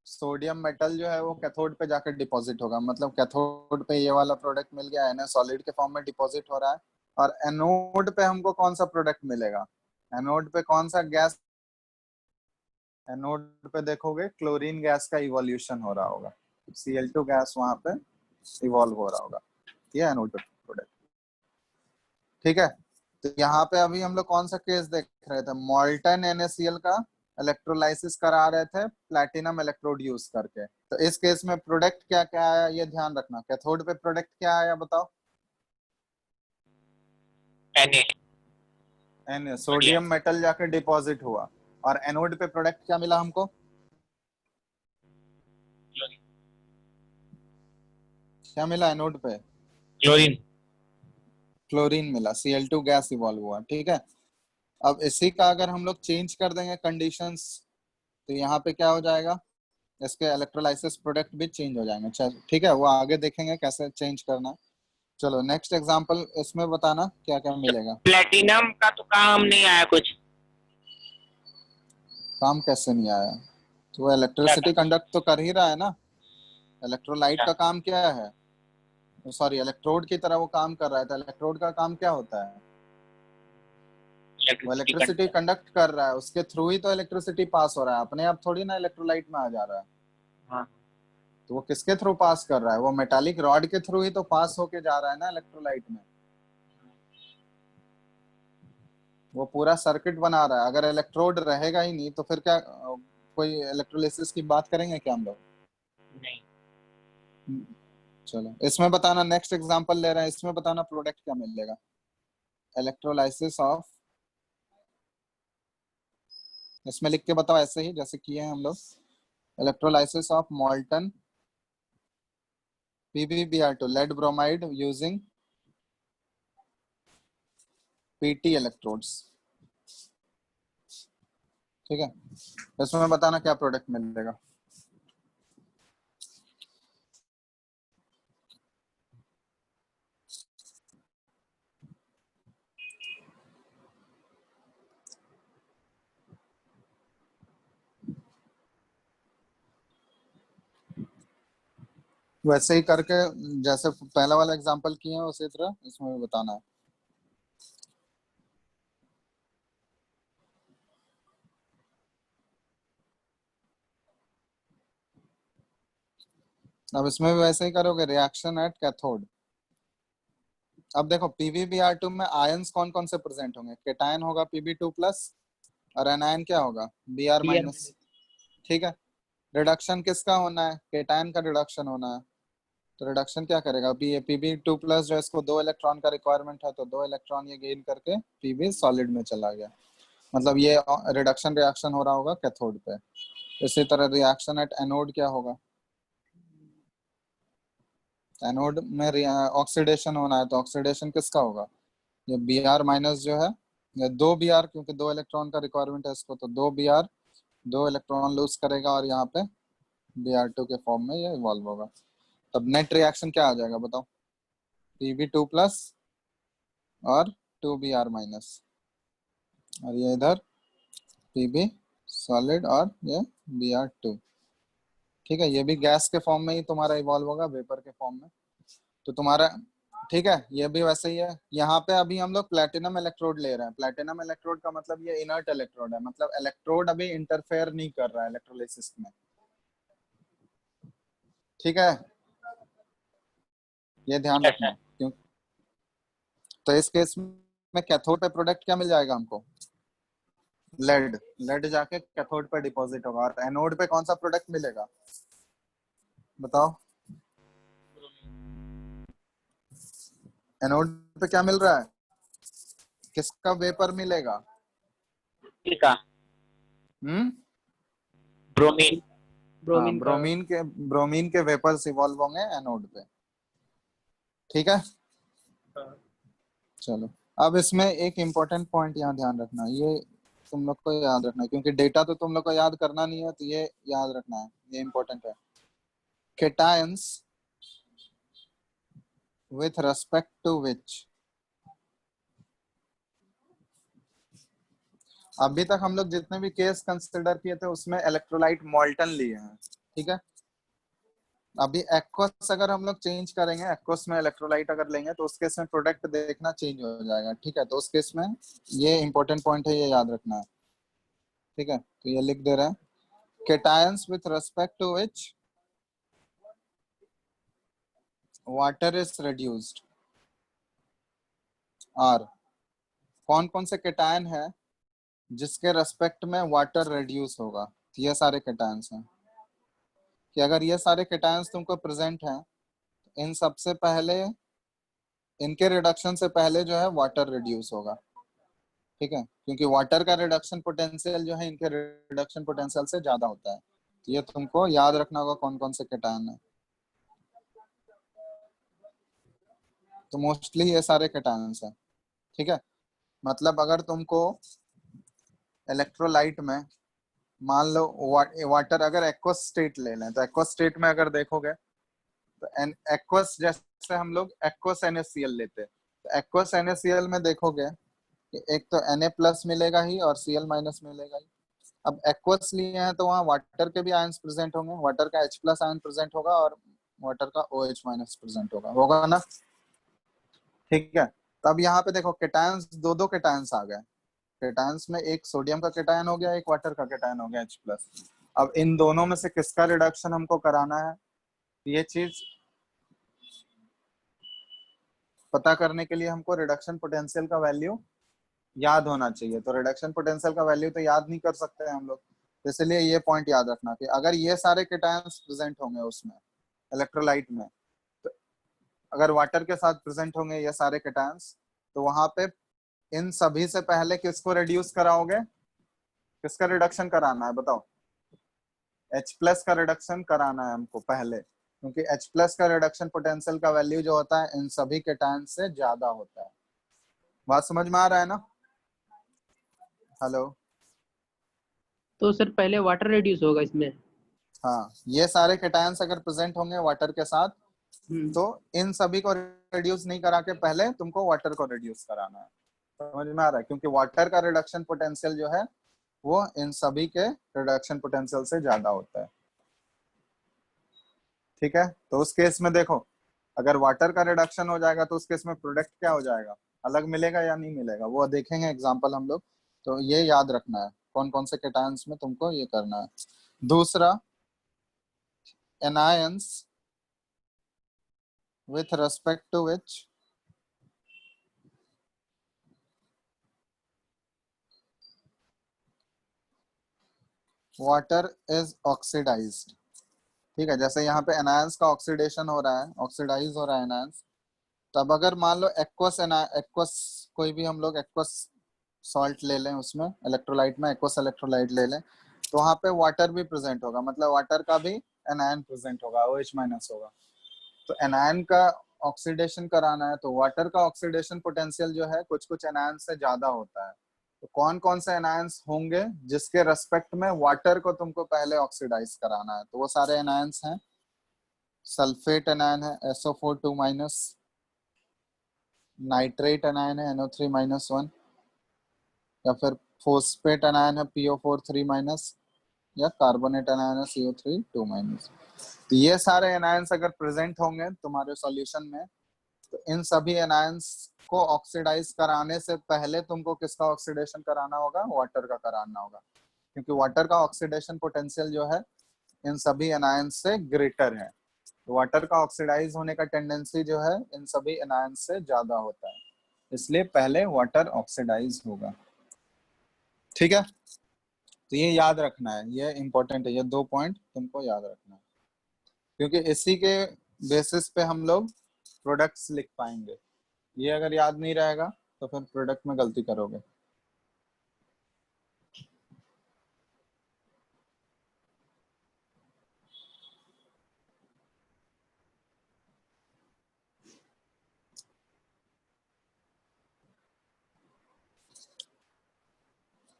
Speaker 1: सोडियम मेटल जो है वो कैथोड पे जाकर डिपॉजिट होगा। मतलब कैथोड पे ये वाला प्रोडक्ट मिल गया, Na सॉलिड के फॉर्म में डिपॉजिट हो रहा है। और एनोड पे हमको कौन सा प्रोडक्ट मिलेगा, एनोड पे कौन सा गैस, एनोड पे देखोगे क्लोरीन गैस का इवोल्यूशन हो रहा होगा, Cl2 गैस वहां पे इवॉल्व हो रहा होगा। ये एनोड पे प्रोडक्ट, ठीक है। तो यहाँ पे अभी हम लोग कौन सा केस देख रहे थे, मॉल्टन NaCl का इलेक्ट्रोलाइसिस करा रहे थे प्लैटिनम इलेक्ट्रोड यूज करके। तो इस केस में प्रोडक्ट क्या क्या आया ये ध्यान रखना, कैथोड पे प्रोडक्ट क्या आया बताओ,
Speaker 2: Na।
Speaker 1: सोडियम मेटल जाकर डिपॉजिट हुआ। और एनोड पे प्रोडक्ट क्या मिला हमको, क्या मिला एनोड पे,
Speaker 2: क्लोरीन।
Speaker 1: क्लोरीन मिला, Cl2 गैस इवॉल्व हुआ, ठीक है। अब इसी का अगर हम लोग चेंज कर देंगे कंडीशंस, तो यहाँ पे क्या हो जाएगा, इसके इलेक्ट्रोलाइसिस प्रोडक्ट भी चेंज हो जाएंगे। चल ठीक है, वो आगे देखेंगे कैसे चेंज करना है। चलो नेक्स्ट एग्जांपल इसमें बताना क्या क्या मिलेगा।
Speaker 2: प्लेटिनम का तो काम नहीं आया कुछ।
Speaker 1: काम कैसे नहीं आया, तो वो
Speaker 2: क्या
Speaker 1: इलेक्ट्रिसिटी
Speaker 2: काम?
Speaker 1: कंडक्ट तो कर ही रहा है ना। इलेक्ट्रोलाइट
Speaker 2: अच्छा,
Speaker 1: का काम क्या है, सॉरी इलेक्ट्रोड की तरह वो काम कर रहा है। तो इलेक्ट्रोड का काम क्या होता है, वो
Speaker 2: इलेक्ट्रिसिटी
Speaker 1: इलेक्ट्रिसिटी
Speaker 2: कंडक्टर।
Speaker 1: कंडक्ट कर रहा है, उसके थ्रू ही तो इलेक्ट्रिसिटी पास हो रहा है, अपने आप थोड़ी ना इलेक्ट्रोलाइट में आ जा रहा है।
Speaker 2: हाँ
Speaker 1: तो वो किसके थ्रू पास कर रहा है? वो मेटालिक रॉड के थ्रू ही तो पास होके जा रहा है ना इलेक्ट्रोलाइट में। वो पूरा सर्किट बना रहा है। अगर इलेक्ट्रोड रहेगा ही नहीं तो फिर क्या कोई इलेक्ट्रोलिसिस की बात करेंगे क्या हम लोग?
Speaker 2: नहीं।
Speaker 1: चलो इसमें बताना, नेक्स्ट एग्जांपल ले रहे हैं, इसमें बताना प्रोडक्ट क्या मिलेगा। इलेक्ट्रोलाइसिस ऑफ, इसमें लिख के बताओ ऐसे ही जैसे किए हैं हम लोग। Electrolysis of मॉल्टन PbBr2 lead bromide using PT electrodes. ठीक है, इसमें बताना क्या प्रोडक्ट मिलेगा। वैसे ही करके जैसे पहला वाला एग्जांपल किए हैं उसी तरह इसमें भी बताना है। अब इसमें भी वैसे ही करोगे, रिएक्शन एट कैथोड। अब देखो PbBr2 में आयंस कौन कौन से प्रेजेंट होंगे? केटायन होगा Pb2+ और एनायन क्या होगा? Br-। ठीक है, रिडक्शन किसका होना है? केटायन का रिडक्शन होना है। तो रिडक्शन क्या करेगा? Pb2+ जो इसको 2 इलेक्ट्रॉन का रिक्वायरमेंट है तो 2 इलेक्ट्रॉन ये गेन करके Pb सॉलिड में चला गया। मतलब ये रिडक्शन रिएक्शन हो रहा होगा कैथोड पे। इसी तरह रिएक्शन एट एनोड क्या होगा? एनोड में ऑक्सीडेशन होना है तो ऑक्सीडेशन किसका होगा? ये Br- जो है, ये 2 Br, क्योंकि 2 इलेक्ट्रॉन का रिक्वायरमेंट है इसको, तो 2 Br 2 इलेक्ट्रॉन लूज करेगा और यहाँ पे Br2 के फॉर्म में ये इवॉल्व होगा। तब नेट रिएक्शन क्या आ जाएगा बताओ? Pb2+ और 2Br-, और ये इधर Pb सॉलिड और ये Br2। ठीक है, ये भी गैस के फॉर्म में ही तुम्हारा इवॉल्व होगा, वेपर के फॉर्म में। तो तुम्हारा ठीक है, ये भी वैसे ही है। यहाँ पे अभी हम लोग प्लेटिनम इलेक्ट्रोड ले रहे हैं। प्लेटिनम इलेक्ट्रोड का मतलब ये इनर्ट इलेक्ट्रोड है, मतलब इलेक्ट्रोड अभी इंटरफेयर नहीं कर रहा है इलेक्ट्रोलिसिस में। ठीक है, ये ध्यान
Speaker 2: अच्छा।
Speaker 1: रखना। क्यों? तो इस केस में कैथोड पे प्रोडक्ट क्या मिल जाएगा हमको? लेड। लेड जाके कैथोड पे डिपॉजिट होगा। और एनोड पे कौन सा प्रोडक्ट मिलेगा बताओ? एनोड पे क्या मिल रहा है? किसका वेपर मिलेगा?
Speaker 2: ठीक है।
Speaker 1: हम्म,
Speaker 2: ब्रोमीन।
Speaker 1: हाँ,
Speaker 3: ब्रोमीन का।
Speaker 1: ब्रोमीन के वेपर्स इवॉल्व होंगे एनोड पे। ठीक है,
Speaker 3: हाँ।
Speaker 1: चलो अब इसमें एक इम्पोर्टेंट पॉइंट यहाँ ध्यान रखना, ये तुम लोग को याद रखना है, क्योंकि डेटा तो तुम लोग को याद करना नहीं है, तो ये याद रखना है, ये इम्पोर्टेंट है। केटायंस विथ रेस्पेक्ट टू विच, अभी तक हम लोग जितने भी केस कंसिडर किए थे उसमें इलेक्ट्रोलाइट मॉल्टन लिए हैं। ठीक है, अभी एक्वस अगर हम लोग चेंज करेंगे, एक्वस में इलेक्ट्रोलाइट अगर लेंगे तो उस केस में प्रोडक्ट देखना चेंज हो जाएगा। ठीक है, तो उस केस में ये इंपॉर्टेंट पॉइंट है, ये याद रखना है। ठीक है, तो ये लिख दे रहे हैं, cations with respect to which water is reduced are. कौन कौन से केटायन है जिसके रेस्पेक्ट में वाटर रिड्यूस होगा? तो ये सारे केटायंस हैं। कि अगर ये सारे केटायंस तुमको प्रेजेंट हैं, इन सबसे पहले, इनके रिडक्शन से पहले जो है वाटर रिड्यूस होगा। ठीक है, क्योंकि वाटर का रिडक्शन पोटेंशियल जो है इनके रिडक्शन पोटेंशियल से ज्यादा होता है। तो ये तुमको याद रखना होगा कौन कौन से केटायन है। तो मोस्टली ये सारे केटायंस हैं। ठीक है, मतलब अगर तुमको इलेक्ट्रोलाइट में मान लो वाटर अगर एक्वस स्टेट ले लें, तो एक्वस स्टेट में अगर देखोगे तो एक्वस, जैसे हम लोग एक्वस NaCl लेते हैं, तो एक्वस NaCl में देखोगे कि एक तो Na+ मिलेगा ही और Cl- मिलेगा ही। अब एक्वस लिए हैं तो वहाँ वाटर के भी आयंस प्रेजेंट होंगे, वाटर का H+ आयन प्रेजेंट होगा और वाटर का OH- प्रेजेंट होगा ना। ठीक है, तो अब यहाँ पे देखो केटायंस, दो दो केटायंस आ गए। केटायंस में एक सोडियम का केटायन हो गया, एक वाटर का केटायन हो गया H+। अब इन दोनों में से किसका रिडक्शन हमको कराना है, ये चीज पता करने के लिए हमको रिडक्शन पोटेंशियल का वैल्यू याद होना चाहिए। तो रिडक्शन पोटेंशियल का वैल्यू तो याद नहीं कर सकते हैं हम लोग, तो इसलिए ये पॉइंट याद रखना कि अगर ये सारे केटायंस प्रेजेंट होंगे उसमें इलेक्ट्रोलाइट में, तो अगर वाटर के साथ प्रेजेंट होंगे ये सारे केटायंस, तो वहां पे इन सभी से पहले किसको रिड्यूस कराओगे, किसका रिडक्शन कराना है बताओ? H+ का रिडक्शन कराना है हमको पहले, क्योंकि H+ का रिडक्शन पोटेंशियल का वैल्यू जो होता है इन सभी केटायन से ज्यादा होता है। बात समझ में आ रहा है ना? हेलो?
Speaker 3: तो सर पहले वाटर रिड्यूस होगा इसमें?
Speaker 1: हाँ, ये सारे केटायंस अगर प्रेजेंट होंगे वाटर के साथ, तो इन सभी को रिड्यूस नहीं करा के पहले तुमको वाटर को रिड्यूस कराना है। समझ में आ रहा है? क्योंकि वाटर का रिडक्शन पोटेंशियल जो है वो इन सभी के रिडक्शन पोटेंशियल से ज्यादा होता है। ठीक है, तो उस केस में देखो, अगर वाटर का रिडक्शन हो जाएगा तो उस केस में प्रोडक्ट क्या हो जाएगा, अलग मिलेगा या नहीं मिलेगा, वो देखेंगे एग्जांपल हम लोग। तो ये याद रखना है कौन कौन से केटायंस में तुमको ये करना है। दूसरा, anions with respect to which water is oxidized। ठीक है, जैसे यहाँ पे एनायंस का ऑक्सीडेशन हो रहा है, ऑक्सीडाइज हो रहा है एनायंस, तब अगर मान लो एक्वस कोई भी हम लोग एक्वस सॉल्ट ले लें, उसमें इलेक्ट्रोलाइट में एक्वस इलेक्ट्रोलाइट ले लें, तो वहां पे वाटर भी प्रेजेंट होगा, मतलब वाटर का भी एनायन प्रेजेंट होगा, OH- होगा। तो एनायन का ऑक्सीडेशन कराना है, तो वाटर का ऑक्सीडेशन पोटेंशियल जो है कुछ कुछ एनायन से ज्यादा होता है। तो कौन कौन से एनायंस होंगे जिसके रेस्पेक्ट में वाटर को तुमको पहले ऑक्सीडाइज कराना है? तो वो सारे एनायंस हैं, सल्फेट एनायन है SO4 2-, नाइट्रेट एनायन है NO3-1, या फिर फोस्फेट एनायन है PO4 3-, या कार्बोनेट एनायन है CO3 2-। तो ये सारे एनायंस अगर प्रेजेंट होंगे तुम्हारे सॉल्यूशन में, तो इन सभी एनायंस को ऑक्सीडाइज कराने से पहले तुमको किसका ऑक्सीडेशन कराना होगा, वाटर का कराना होगा, क्योंकि वाटर का ऑक्सीडेशन पोटेंशियल जो है इन सभी एनायंस से ग्रेटर है। तो वाटर का ऑक्सीडाइज होने का टेंडेंसी जो है इन सभी एनायंस से ज्यादा होता है, इसलिए पहले वाटर ऑक्सीडाइज होगा। ठीक है, तो ये याद रखना है, ये इंपॉर्टेंट है, ये 2 पॉइंट तुमको याद रखना है, क्योंकि इसी के बेसिस पे हम लोग प्रोडक्ट्स लिख पाएंगे। ये अगर याद नहीं रहेगा तो फिर प्रोडक्ट में गलती करोगे।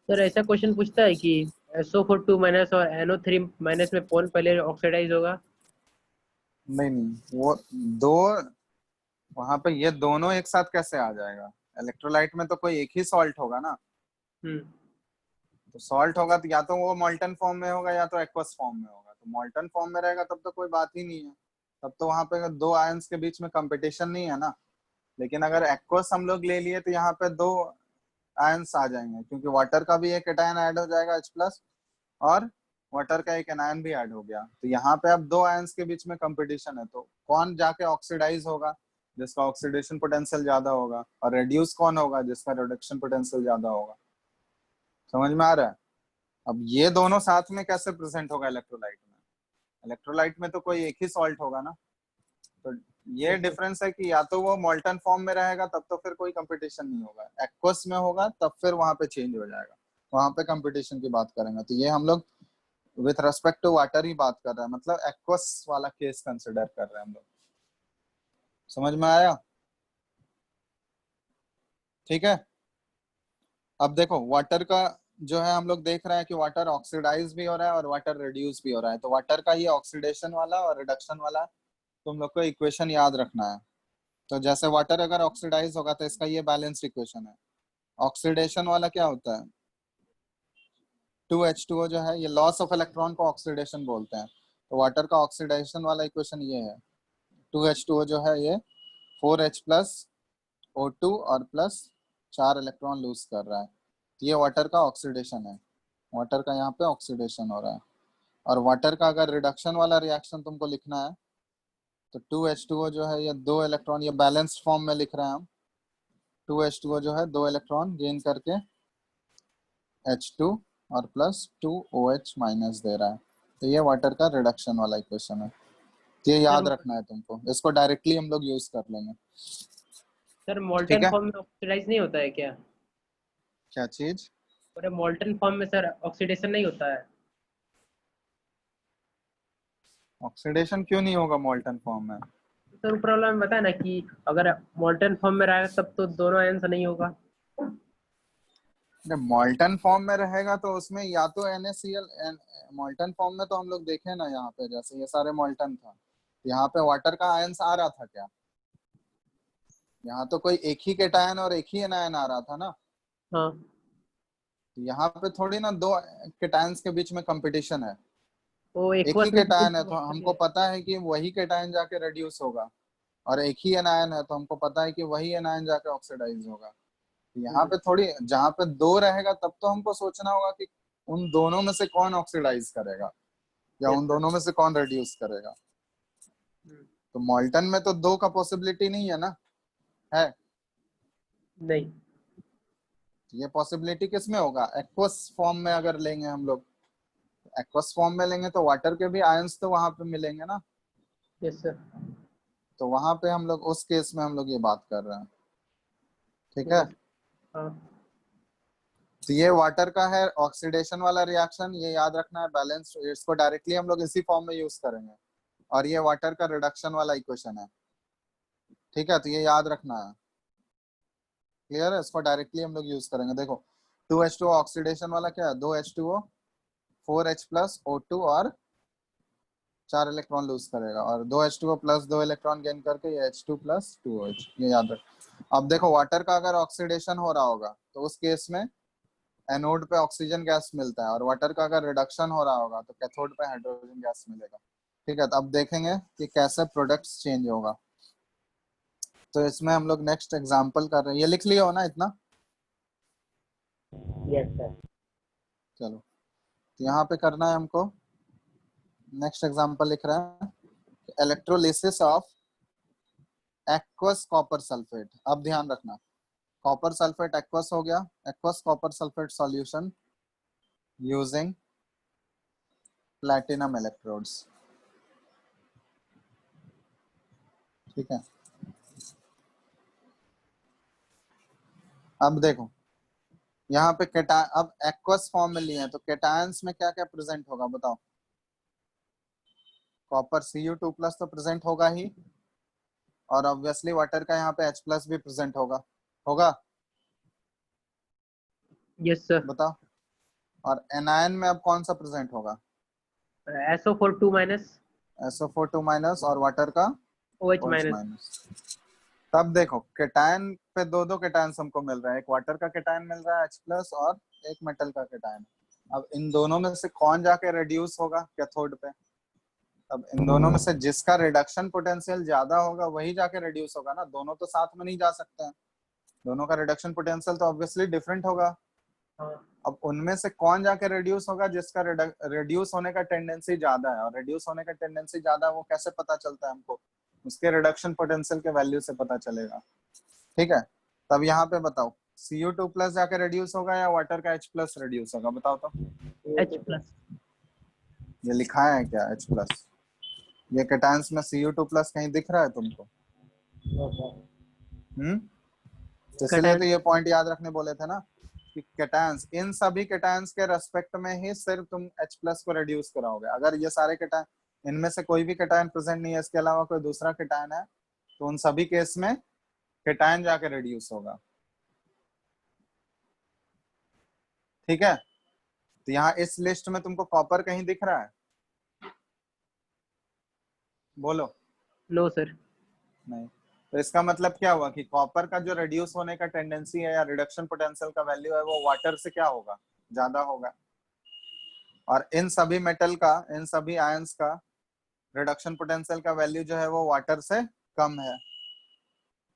Speaker 3: सर ऐसा क्वेश्चन पूछता है कि SO4 2- और NO3- में कौन पहले ऑक्सीडाइज होगा?
Speaker 1: नहीं नहीं, वो दो, वहां पे ये दोनों एक साथ कैसे आ जाएगा? इलेक्ट्रोलाइट में तो कोई एक ही सॉल्ट होगा ना, तो सॉल्ट होगा तो या तो वो मॉल्टन फॉर्म में होगा या तो एक्वस फॉर्म में होगा। तो मॉल्टन फॉर्म में रहेगा तब तो कोई बात ही नहीं है, तब तो वहां पे दो आयंस के बीच में कंपटीशन नहीं है ना। लेकिन अगर एक्वस हम लोग ले लिए तो यहाँ पे दो आयंस आ जाएंगे, क्योंकि वाटर का भी एक एटायन ऐड हो जाएगा H+, और वाटर का एक एनायन भी ऐड हो गया। तो यहाँ पे अब दो आयंस के बीच में कंपटीशन है, तो कौन जाके ऑक्सीडाइज होगा, जिसका ऑक्सीडेशन पोटेंशियल ज्यादा होगा, और रिड्यूस कौन होगा, जिसका रिडक्शन पोटेंशियल ज्यादा होगा। समझ में आ रहा है? अब ये दोनों साथ में कैसे प्रेजेंट होगा इलेक्ट्रोलाइट में? इलेक्ट्रोलाइट में तो कोई एक ही सॉल्ट होगा ना। तो ये डिफरेंस है कि या तो वो मॉल्टन फॉर्म में रहेगा तब तो फिर कोई कंपटीशन नहीं होगा, एक्वस में होगा तब फिर वहां पे चेंज हो जाएगा, वहां पे कंपटीशन की बात करेंगे। तो ये हम लोग विथ रेस्पेक्ट टू वाटर ही बात कर रहे हैं, मतलब एक्वस वाला केस कंसिडर कर रहे हैं हम लोग। समझ में आया? ठीक है, अब देखो वाटर का जो है हम लोग देख रहे हैं कि वाटर ऑक्सीडाइज भी हो रहा है और वाटर रिड्यूस भी हो रहा है। तो वाटर का ये ऑक्सीडेशन वाला और रिडक्शन वाला तुम लोग को इक्वेशन याद रखना है। तो जैसे वाटर अगर ऑक्सीडाइज होगा तो इसका ये बैलेंस इक्वेशन है। ऑक्सीडेशन वाला क्या होता है, 2H2O जो है, ये लॉस ऑफ इलेक्ट्रॉन को ऑक्सीडेशन बोलते हैं। तो वाटर का ऑक्सीडेशन वाला इक्वेशन ये है, 2H2O जो है ये 4H+O2 और प्लस 4 इलेक्ट्रॉन लूज कर रहा है। तो ये वाटर का ऑक्सीडेशन है, वाटर का यहाँ पे ऑक्सीडेशन हो रहा है। और वाटर का अगर रिडक्शन वाला रिएक्शन तुमको लिखना है तो 2H2O जो है ये 2 इलेक्ट्रॉन, ये बैलेंस्ड फॉर्म में लिख रहे हैं हम। 2H2O जो है 2 इलेक्ट्रॉन गेन करके H2 और प्लस 2OH माइनस दे रहा है। तो ये वाटर का रिडक्शन वाला इक्वेशन है। ये याद रखना है तुमको, इसको डायरेक्टली हम लोग यूज कर लेंगे।
Speaker 3: सर
Speaker 1: ठीक
Speaker 3: मोल्टन
Speaker 1: है।
Speaker 3: फॉर्म में ऑक्सीडाइज नहीं होता है क्या?
Speaker 1: क्या चीज?
Speaker 3: अरे मोल्टन फॉर्म में सर ऑक्सीडेशन नहीं होता है?
Speaker 1: ऑक्सीडेशन क्यों नहीं होगा मोल्टन फॉर्म में?
Speaker 3: सर ऊपर वाला में बताया ना कि अगर मोल्टन फॉर्म में रहेगा तब तो दोनों आयंस नहीं होगा।
Speaker 1: जब मोल्टन फॉर्म में रहेगा तो उसमें या तो NaCl, मोल्टन फॉर्म में तो हम लोग देखे ना यहाँ पे, जैसे ये सारे मोल्टन था, यहाँ पे वाटर का आयंस आ रहा था क्या? यहाँ तो कोई एक ही केटायन और एक ही एनायन आ रहा था ना।
Speaker 3: हाँ
Speaker 1: तो यहाँ पे थोड़ी ना दो केटायंस के बीच में कंपटीशन है।
Speaker 3: वो
Speaker 1: एक ही
Speaker 3: एक्वस में
Speaker 1: केटायन है तो हमको पता है कि वही केटायन जाके रेड्यूस होगा, और एक ही एनायन है तो हमको पता है कि वही एनायन जाके ऑक्सीडाइज होगा। यहाँ पे थोड़ी, जहाँ पे दो रहेगा तब तो हमको सोचना होगा कि उन दोनों में से कौन ऑक्सीडाइज करेगा या
Speaker 3: Yes,
Speaker 1: उन
Speaker 3: sir.
Speaker 1: दोनों में से कौन रिड्यूस करेगा। तो मोल्टन में तो दो का पॉसिबिलिटी नहीं है ना, है?
Speaker 3: नहीं।
Speaker 1: ये पॉसिबिलिटी किस में होगा? एक्वस फॉर्म में अगर लेंगे हम लोग, एक्वस फॉर्म में लेंगे तो वाटर के भी आयंस तो वहां पे मिलेंगे ना।
Speaker 3: Yes sir.
Speaker 1: तो वहां पे हम लोग उस केस में हम लोग ये बात कर रहे हैं। ठीक है।
Speaker 3: हाँ
Speaker 1: तो ये वाटर का है ऑक्सीडेशन वाला रिएक्शन, ये याद रखना है, बैलेंस। इसको डायरेक्टली हम लोग इसी फॉर्म में यूज करेंगे। और ये वाटर का रिडक्शन वाला इक्वेशन है। ठीक है, तो ये याद रखना है। क्लियर है? इसको डायरेक्टली हम लोग यूज करेंगे। देखो 2H2O ऑक्सीडेशन वाला क्या है? 2H2O 4H प्लस O2 और 4 इलेक्ट्रॉन लूज करेगा, और 2H2O प्लस 2 इलेक्ट्रॉन गेन करके ये H2 प्लस 2OH, ये याद रख। अब देखो वाटर का अगर ऑक्सीडेशन हो रहा होगा तो उस केस में एनोड पे ऑक्सीजन गैस मिलता है, और वाटर का अगर रिडक्शन हो रहा होगा तो कैथोड पे हाइड्रोजन गैस मिलेगा। ठीक है, तो अब देखेंगे कि कैसे प्रोडक्ट्स चेंज होगा। तो इसमें हम लोग नेक्स्ट एग्जांपल कर रहे हैं। ये लिख लिया हो ना इतना?
Speaker 3: Yes sir.
Speaker 1: चलो, तो यहाँ पे करना है हमको, नेक्स्ट एग्जांपल लिख रहे हैं, electrolysis of aqueous copper sulphate. अब ध्यान रखना, कॉपर सल्फेट एक्वस हो गया, aqueous copper sulphate solution using platinum electrodes. ठीक है, अब देखो यहाँ पे केटा, अब एक्वस फॉर्म में लिए हैं तो केटायंस में क्या क्या प्रेजेंट होगा बताओ? कॉपर Cu2 प्लस तो प्रेजेंट होगा ही, और ऑब्वियसली वाटर का यहाँ पे H प्लस भी प्रेजेंट होगा। होगा?
Speaker 3: Yes sir.
Speaker 1: बताओ। और एनायन में अब कौन सा प्रेजेंट होगा?
Speaker 3: SO4 2 माइनस
Speaker 1: SO4 2 माइनस, और वाटर का
Speaker 3: OH
Speaker 1: OH
Speaker 3: माइनस।
Speaker 1: माइनस। तब देखो केटायन पे दो दो केटायन हमको मिल रहा है, एक वाटर का केटायन मिल रहा है H प्लस, और एक मेटल का केटायन। अब इन दोनों में से कौन जाके रिड्यूस होगा कैथोड पे? अब इन दोनों में से जिसका रिडक्शन पोटेंशियल ज्यादा होगा वही जाके रिड्यूस होगा ना, दोनों तो साथ में नहीं जा सकते हैं, दोनों का रिडक्शन पोटेंशियल तो ऑब्वियसली डिफरेंट होगा।
Speaker 3: हाँ
Speaker 1: अब उनमें से कौन जाके रिड्यूस होगा? जिसका रिड्यूस होने का टेंडेंसी ज्यादा है, और रिड्यूस होने का टेंडेंसी ज्यादा वो कैसे पता चलता है हमको? उसके रिडक्शन पोटेंशियल के वैल्यू से पता चलेगा। ठीक है, तब यहाँ पे बताओ Cu2 प्लस जाके रिड्यूस होगा या वाटर का H प्लस रिड्यूस होगा? बताओ तो।
Speaker 3: H plus.
Speaker 1: ये लिखा है क्या H प्लस? ये केटायंस में Cu2 प्लस कहीं दिख रहा है तुमको? तो इसलिए तो ये पॉइंट याद रखने बोले थे ना कि केटायंस, इन सभी केटायंस के रेस्पेक्ट में ही सिर्फ तुम H प्लस को रिड्यूस कराओगे। अगर ये सारे केटायन, इनमें से कोई भी केटायन प्रेजेंट नहीं है, इसके अलावा कोई दूसरा केटायन है, तो उन सभी केस में केटायन जाके रिड्यूस होगा। ठीक है, तो यहाँ इस लिस्ट में तुमको कॉपर कहीं दिख रहा है? बोलो।
Speaker 3: No sir.
Speaker 1: नहीं। तो इसका मतलब क्या हुआ कि कॉपर का जो रिड्यूस होने का टेंडेंसी है या रिडक्शन पोटेंशियल का वैल्यू है वो वाटर से क्या होगा? ज्यादा होगा। और इन सभी मेटल का, इन सभी आयंस का रिडक्शन पोटेंशियल का वैल्यू जो है वो वाटर से कम है।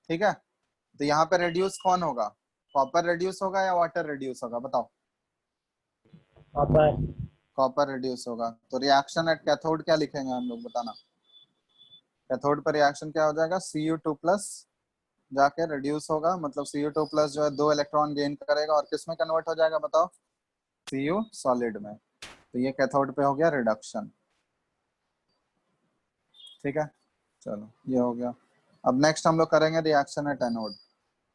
Speaker 1: ठीक है, तो यहाँ पे रिड्यूस कौन होगा? कॉपर रिड्यूस होगा या वाटर रिड्यूस होगा? बताओ।
Speaker 3: कॉपर।
Speaker 1: कॉपर रिड्यूस होगा। तो रिएक्शन एट कैथोड क्या लिखेंगे हम लोग, बताना। कैथोड पर रिएक्शन क्या हो जाएगा, Cu2+ जाके रिड्यूस होगा, मतलब Cu2+ जो है 2 इलेक्ट्रॉन गेन करेगा और किस में कन्वर्ट हो जाएगा बताओ, Cu सॉलिड में। तो ये कैथोड पे हो गया रिडक्शन। ठीक है, चलो ये हो गया। अब नेक्स्ट हम लोग करेंगे रिएक्शन एट एनोड।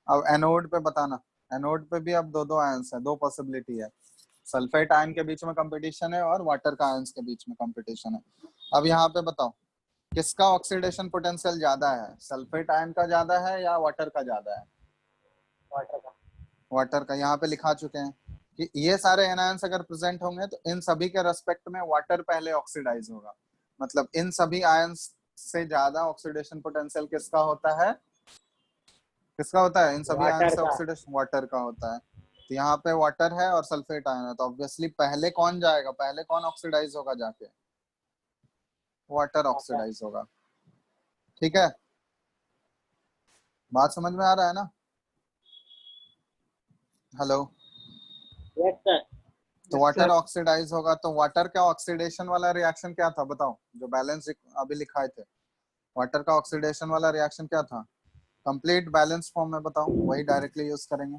Speaker 1: अब एनोड पे बताना, एनोड पे भी अब दो आयंस है, दो पॉसिबिलिटी है। सल्फेट आयन के बीच में कंपटीशन है और वाटर का आयंस के बीच में कंपटीशन है। अब यहाँ पे बताओ किसका ऑक्सीडेशन पोटेंशियल ज्यादा है, सल्फेट आयन का ज्यादा है या वाटर का ज्यादा है?
Speaker 3: वाटर का।
Speaker 1: वाटर का। यहाँ पे लिखा चुके हैं कि ये सारे एनायंस अगर प्रेजेंट होंगे तो इन सभी के रेस्पेक्ट में वाटर पहले ऑक्सीडाइज होगा। मतलब इन सभी आयंस से ज्यादा ऑक्सीडेशन पोटेंशियल किसका होता है, किसका होता है, इन सभी आयन
Speaker 3: वाटर
Speaker 1: से
Speaker 3: का।
Speaker 1: ऑक्सीडेशन वाटर का होता है। तो यहाँ पे वाटर है और सल्फेट आयन है, तो ऑब्वियसली पहले कौन जाएगा, पहले कौन ऑक्सीडाइज होगा जाके, वाटर ऑक्सीडाइज होगा। ठीक है, बात समझ में आ रहा है ना? हेलो।
Speaker 2: Yes sir.
Speaker 1: तो
Speaker 3: Yes,
Speaker 1: वाटर
Speaker 3: sir.
Speaker 1: ऑक्सीडाइज होगा, तो वाटर का ऑक्सीडेशन वाला रिएक्शन क्या था बताओ, जो बैलेंस अभी लिखाए थे। वाटर का ऑक्सीडेशन वाला रिएक्शन क्या था, कंप्लीट बैलेंस फॉर्म में बताओ, वही डायरेक्टली यूज करेंगे।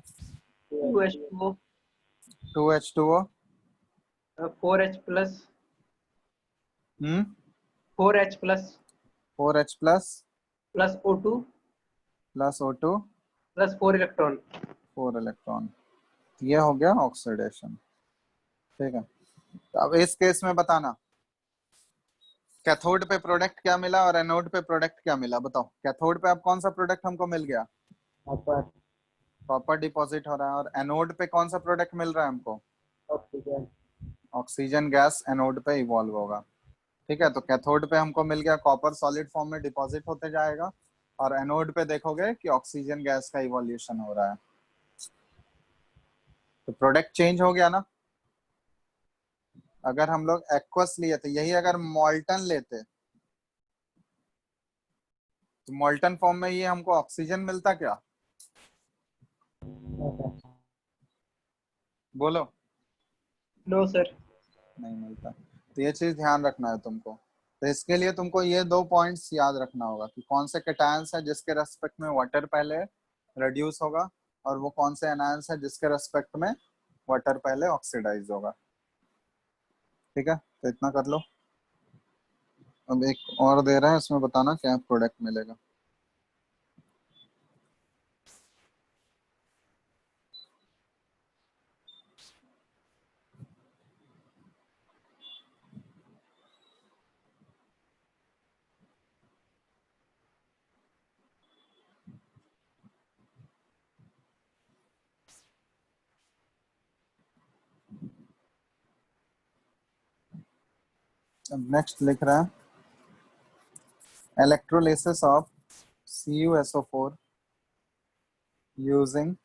Speaker 3: 2H2O
Speaker 1: 2H2O
Speaker 3: 4H plus 4H plus
Speaker 1: 4H plus
Speaker 3: O2
Speaker 1: plus O2
Speaker 3: plus 4 electron.
Speaker 1: 4 electron. ये हो गया ऑक्सीडेशन। ठीक है, तो अब इस केस में बताना कैथोड पे प्रोडक्ट क्या मिला और एनोड पे प्रोडक्ट क्या मिला, बताओ। कैथोड पे अब कौन सा प्रोडक्ट हमको मिल गया,
Speaker 3: Copper,
Speaker 1: कॉपर डिपॉजिट हो रहा है, और एनोड पे कौन सा प्रोडक्ट मिल रहा है हमको,
Speaker 3: oxygen.
Speaker 1: ऑक्सीजन गैस एनोड पे इवॉल्व होगा। ठीक है, तो कैथोड पे हमको मिल गया कॉपर सॉलिड फॉर्म में डिपॉजिट होते जाएगा, और एनोड पे देखोगे कि ऑक्सीजन गैस का इवोल्यूशन हो रहा है। तो प्रोडक्ट चेंज हो गया ना। अगर हम लोग एक्वस लिए थे, यही अगर मॉल्टन लेते तो मॉल्टन फॉर्म में ये हमको ऑक्सीजन मिलता क्या, बोलो।
Speaker 3: No, sir.
Speaker 1: नहीं मिलता। तो ये चीज ध्यान रखना है तुमको। तो इसके लिए तुमको ये 2 पॉइंट्स याद रखना होगा कि कौन से कैटायंस है जिसके रेस्पेक्ट में वाटर पहले रिड्यूस होगा, और वो कौन से एनायंस है जिसके रेस्पेक्ट में वाटर पहले ऑक्सीडाइज होगा। ठीक है, तो इतना कर लो। अब एक और दे रहे हैं, इसमें बताना क्या प्रोडक्ट मिलेगा। अब नेक्स्ट लिख रहा है electrolysis of CuSO4 using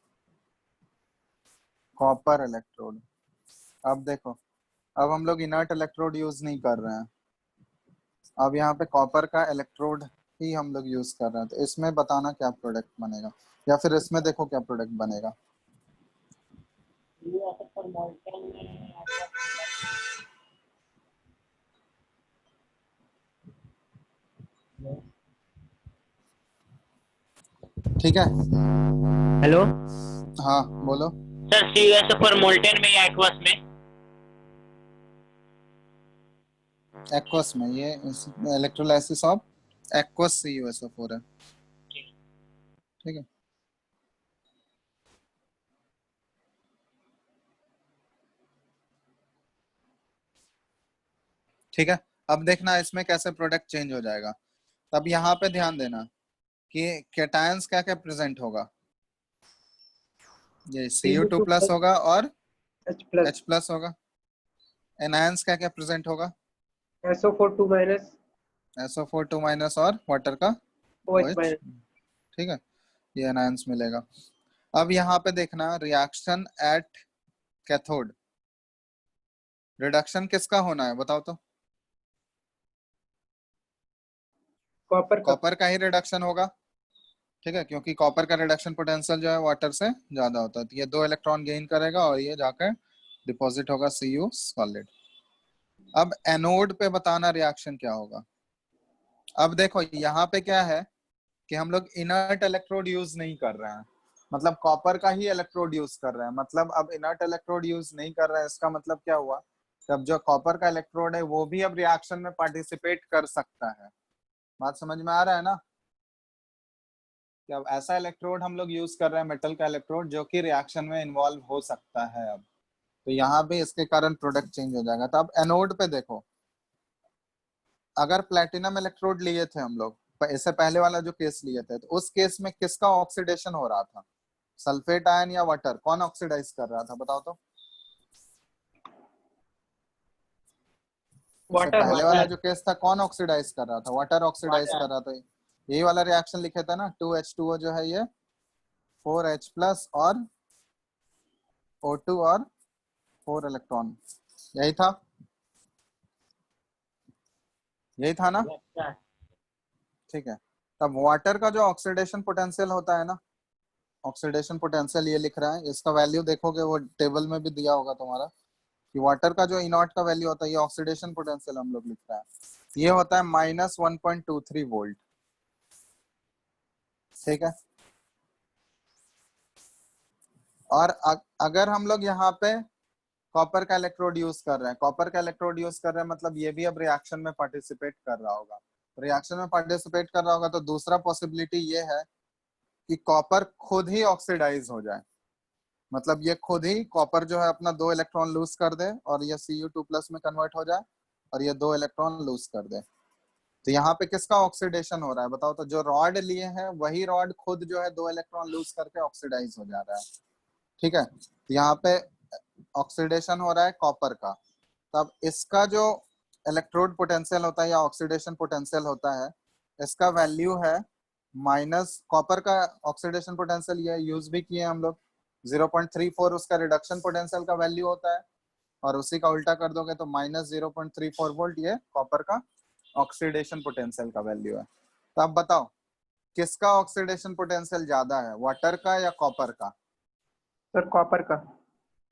Speaker 1: copper electrode. अब देखो, अब हम लोग इनर्ट इलेक्ट्रोड यूज नहीं कर रहे हैं, अब यहाँ पे कॉपर का इलेक्ट्रोड ही हम लोग यूज कर रहे हैं। तो इसमें बताना क्या प्रोडक्ट बनेगा, या फिर इसमें देखो क्या प्रोडक्ट बनेगा। ठीक है,
Speaker 3: हेलो।
Speaker 1: हाँ बोलो।
Speaker 2: सर CuSO4 मोल्टेन में या एक्वस में?
Speaker 1: एक्वस में, ये इलेक्ट्रोलाइसिस ऑफ एक्वस CuSO4 है। ठीक है, ठीक है। अब देखना इसमें कैसे प्रोडक्ट चेंज हो जाएगा। तब यहाँ पे ध्यान देना कि कैटायंस क्या क्या प्रेजेंट होगा, ये Cu2+ होगा और
Speaker 3: H plus
Speaker 1: H+ होगा। एनायंस क्या क्या प्रेजेंट होगा,
Speaker 3: SO4 2 minus
Speaker 1: SO4 2- और वाटर का
Speaker 3: OH
Speaker 1: OH।
Speaker 3: minus.
Speaker 1: ठीक है, ये एनायंस मिलेगा। अब यहाँ पे देखना रिएक्शन एट कैथोड, रिडक्शन किसका होना है बताओ तो,
Speaker 3: Copper का.
Speaker 1: कॉपर का ही रिडक्शन होगा। ठीक है, क्योंकि कॉपर का रिडक्शन पोटेंशियल जो है वाटर से ज्यादा होता है, तो ये 2 इलेक्ट्रॉन गेन करेगा और ये जाकर डिपॉजिट होगा Cu सॉलिड। अब एनोड पे बताना रिएक्शन क्या होगा। अब देखो यहाँ पे क्या है कि हम लोग इनर्ट इलेक्ट्रोड यूज नहीं कर रहे हैं, मतलब कॉपर का ही इलेक्ट्रोड यूज कर रहे हैं। मतलब अब इनर्ट इलेक्ट्रोड यूज नहीं कर रहे हैं, इसका मतलब क्या हुआ कि अब जो कॉपर का इलेक्ट्रोड है वो भी अब रिएक्शन में पार्टिसिपेट कर सकता है। बात समझ में आ रहा है ना, कि अब ऐसा इलेक्ट्रोड हम लोग यूज कर रहे हैं, मेटल का इलेक्ट्रोड, जो कि रिएक्शन में इन्वॉल्व हो सकता है। अब तो यहाँ पे इसके कारण प्रोडक्ट चेंज हो जाएगा। तो अब एनोड पे देखो, अगर प्लेटिनम इलेक्ट्रोड लिए थे हम लोग, इससे पहले वाला जो केस लिए थे, तो उस केस में किसका ऑक्सीडेशन हो रहा था, सल्फेट आयन या वाटर, कौन ऑक्सीडाइज कर रहा था बताओ तो। इससे
Speaker 3: वाटर
Speaker 1: पहले वाला जो केस था कौन ऑक्सीडाइज कर रहा था, वाटर ऑक्सीडाइज कर रहा था। यही वाला रिएक्शन लिखे था ना, 2H2O जो है ये 4H प्लस और O2 और 4 इलेक्ट्रॉन, यही था, यही था ना। ठीक है, तब वाटर का जो ऑक्सीडेशन पोटेंशियल होता है ना, ऑक्सीडेशन पोटेंशियल ये लिख रहा है, इसका वैल्यू देखोगे वो टेबल में भी दिया होगा तुम्हारा, कि वाटर का जो इनॉट का वैल्यू होता है, ये ऑक्सीडेशन पोटेंशियल हम लोग लिख रहे हैं, ये होता है -1.23 वोल्ट। ठीक है, और अगर हम लोग यहाँ पे कॉपर का इलेक्ट्रोड यूज कर रहे हैं, कॉपर का इलेक्ट्रोड यूज कर रहे हैं, मतलब ये भी अब रिएक्शन में पार्टिसिपेट कर रहा होगा। रिएक्शन में पार्टिसिपेट कर रहा होगा तो दूसरा पॉसिबिलिटी ये है कि कॉपर खुद ही ऑक्सीडाइज हो जाए, मतलब ये खुद ही कॉपर जो है अपना 2 इलेक्ट्रॉन लूज कर दे और ये Cu2+ में कन्वर्ट हो जाए और ये 2 इलेक्ट्रॉन लूज कर दे। तो यहाँ पे किसका ऑक्सीडेशन हो रहा है बताओ तो, जो रॉड लिए हैं वही रॉड खुद जो है 2 इलेक्ट्रॉन लूज करके ऑक्सीडाइज हो जा रहा है। ठीक है, तो यहाँ पे ऑक्सीडेशन हो रहा है कॉपर का। तब इसका जो इलेक्ट्रोड पोटेंशियल होता है या ऑक्सीडेशन पोटेंशियल होता है, इसका वैल्यू है माइनस, कॉपर का ऑक्सीडेशन पोटेंशियल ये यूज भी किए हम लोग, 0.34 उसका रिडक्शन पोटेंशियल का वैल्यू होता है, और उसी का उल्टा कर दोगे तो -0.34 वोल्ट ये कॉपर का ऑक्सीडेशन पोटेंशियल का वैल्यू है। तो अब बताओ किसका ऑक्सीडेशन पोटेंशियल ज्यादा है, वाटर का या कॉपर का।
Speaker 3: सर कॉपर का।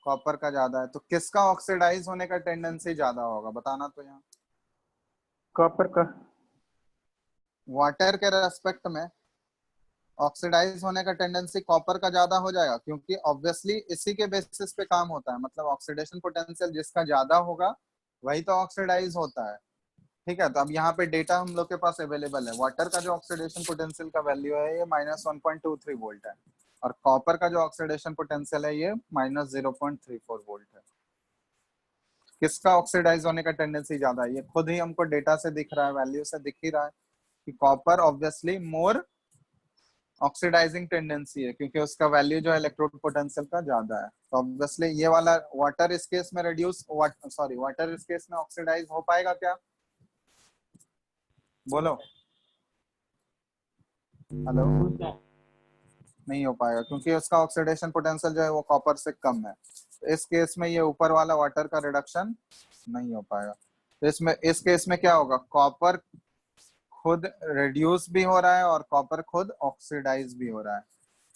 Speaker 1: कॉपर का ज्यादा है, तो किसका ऑक्सीडाइज होने का टेंडेंसी ज्यादा होगा बताना तो यहाँ।
Speaker 3: कॉपर का।
Speaker 1: वाटर के रेस्पेक्ट में ऑक्सीडाइज होने का टेंडेंसी कॉपर का ज्यादा हो जाएगा, क्योंकि ऑब्वियसली इसी के बेसिस पे काम होता है, मतलब ऑक्सीडेशन पोटेंशियल जिसका ज्यादा होगा वही तो ऑक्सीडाइज होता है। ठीक है, तो अब यहाँ पे डेटा हम लोग के पास अवेलेबल है, वाटर का जो ऑक्सीडेशन पोटेंशियल का वैल्यू है ये -1.23 वोल्ट है, और कॉपर का जो ऑक्सीडेशन पोटेंशियल है ये -0.34 वोल्ट है। किसका ऑक्सीडाइज होने का टेंडेंसी ज्यादा है, ये खुद ही हमको डेटा से दिख रहा है, वैल्यू से दिख ही रहा है कि copper obviously more oxidising tendency है, क्योंकि उसका वैल्यू जो है इलेक्ट्रोड पोटेंशियल का ज्यादा है। तो ऑब्वियसली ये वाला वाटर इस केस में रिड्यूस, सॉरी वाटर इस केस में ऑक्सीडाइज हो पाएगा क्या, बोलो। हेलो, नहीं हो पाएगा, क्योंकि उसका ऑक्सीडेशन पोटेंशियल जो है वो कॉपर से कम है। तो इस केस में ये ऊपर वाला वाटर का रिडक्शन नहीं हो पाएगा। तो इसमें इस केस में क्या होगा, कॉपर खुद रिड्यूस भी हो रहा है और कॉपर खुद ऑक्सीडाइज भी हो रहा है।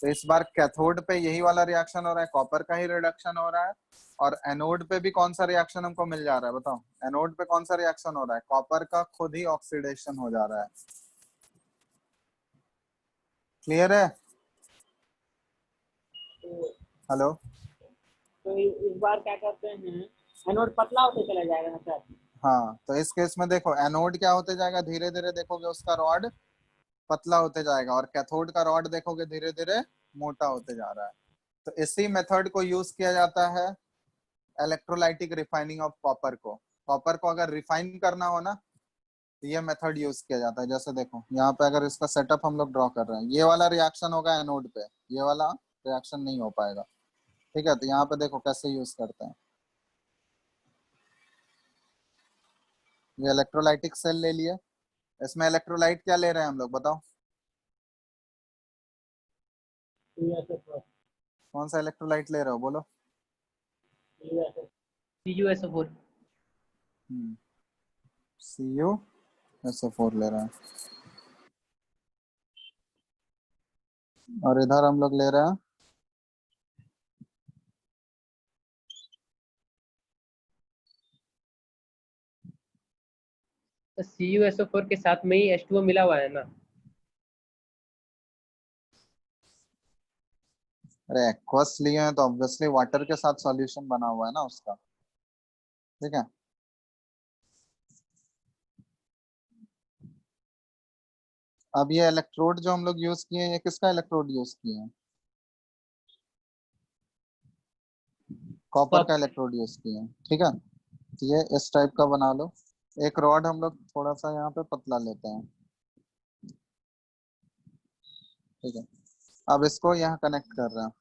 Speaker 1: तो इस बार कैथोड पे यही वाला रिएक्शन हो रहा है, कॉपर का ही रिडक्शन हो रहा है, और एनोड पे भी कौन सा रिएक्शन हमको मिल जा रहा है बताओ, एनोड पे कौन सा रिएक्शन हो रहा है, कॉपर का खुद ही ऑक्सीडेशन हो जा रहा है। क्लियर है, हेलो।
Speaker 2: तो इस बार क्या करते हैं, एनोड पतला होते चला जाएगा ना सर।
Speaker 1: हाँ, तो इस केस में देखो एनोड क्या होते जाएगा, धीरे धीरे देखोगे उसका रॉड पतला होते जाएगा, और कैथोड का रॉड देखोगे धीरे धीरे मोटा होते जा रहा है। तो इसी मेथड को यूज किया जाता है इलेक्ट्रोलाइटिक रिफाइनिंग ऑफ कॉपर को। कॉपर को अगर रिफाइन करना हो ना तो ये मेथड यूज किया जाता है। जैसे देखो यहाँ पे अगर इसका सेटअप हम लोग ड्रॉ कर रहे हैं, ये वाला रिएक्शन होगा एनोड पे, ये वाला रिएक्शन नहीं हो पाएगा। ठीक है, तो यहाँ पे देखो कैसे यूज करते हैं, ये इलेक्ट्रोलाइटिक सेल ले लिए, इसमें इलेक्ट्रोलाइट क्या ले रहे हैं हम लोग बताओ, कौन सा इलेक्ट्रोलाइट ले रहे हो बोलो।
Speaker 3: CuSO4।
Speaker 1: CuSO4 ले रहे हैं, और इधर हम लोग ले रहे हैं
Speaker 3: तो CuSO4 के साथ में ही H2O मिला हुआ है ना।
Speaker 1: अरे एक्वस लिए हैं तो ऑब्वियसली वाटर के साथ सॉल्यूशन बना हुआ है ना उसका। ठीक है, अब ये इलेक्ट्रोड जो हम लोग यूज किए हैं, ये किसका इलेक्ट्रोड यूज किए हैं? कॉपर का इलेक्ट्रोड यूज किए हैं। ठीक है, तो ये इस टाइप का बना लो। एक रॉड हम लोग थोड़ा सा यहाँ पे पतला लेते हैं। ठीक है, अब इसको यहाँ कनेक्ट कर रहे हैं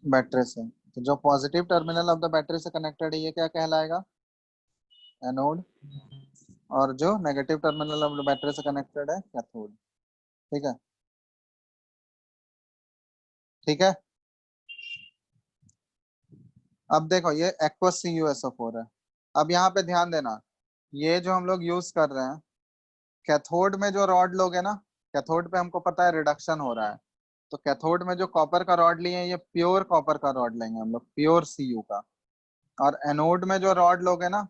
Speaker 1: बैटरी से। तो जो positive terminal of the battery से कनेक्टेड है ये क्या कहलाएगा? एनोड। और जो negative terminal of the battery से कनेक्टेड है कैथोड। ठीक है, ठीक है। अब देखो ये एक्वस CuSO4 है। अब यहाँ पे ध्यान देना, ये जो हम लोग यूज कर रहे हैं, कैथोड में जो रॉड लोग है ना, कैथोड पे हमको पता है रिडक्शन हो रहा है, तो कैथोड में जो कॉपर का रॉड लिए हैं ये प्योर कॉपर का रॉड लेंगे हम लोग, प्योर Cu का। और एनोड में जो रॉड लोग है ना,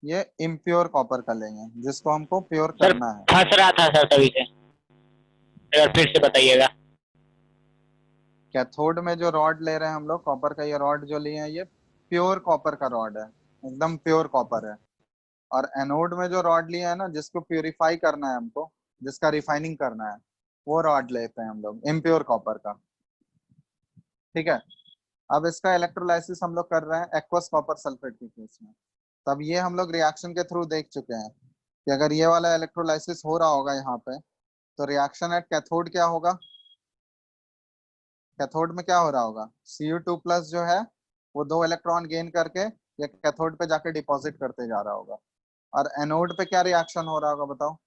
Speaker 1: ये इम्प्योर कॉपर का लेंगे, जिसको हमको प्योर
Speaker 2: सर
Speaker 1: करना है।
Speaker 2: फंस रहा था सर तभी से, अगर फिर से बताइएगा।
Speaker 1: कैथोड में जो रॉड ले रहे हैं हम लोग, कॉपर का ये रॉड जो लिए हैं ये प्योर कॉपर का रॉड है, एकदम प्योर कॉपर है। और एनोड में जो रॉड लिया है ना, जिसको प्यूरिफाई करना है हमको, जिसका रिफाइनिंग करना है, वो रॉड लेते हैं हम लोग इम्प्योर कॉपर का। ठीक है, अब इसका इलेक्ट्रोलाइसिस हम लोग कर रहे हैं एक्वस कॉपर सल्फेट के केस में। तब ये हम लोग रिएक्शन के थ्रू देख चुके हैं कि अगर ये वाला इलेक्ट्रोलाइसिस हो रहा होगा यहाँ पे, तो रिएक्शन एट कैथोड क्या होगा? कैथोड में क्या हो रहा होगा? Cu2+ जो है वो 2 इलेक्ट्रॉन गेन करके ये कैथोड पे जाके डिपॉजिट करते जा रहा होगा। और एनोड पे क्या रिएक्शन हो रहा होगा बताओ?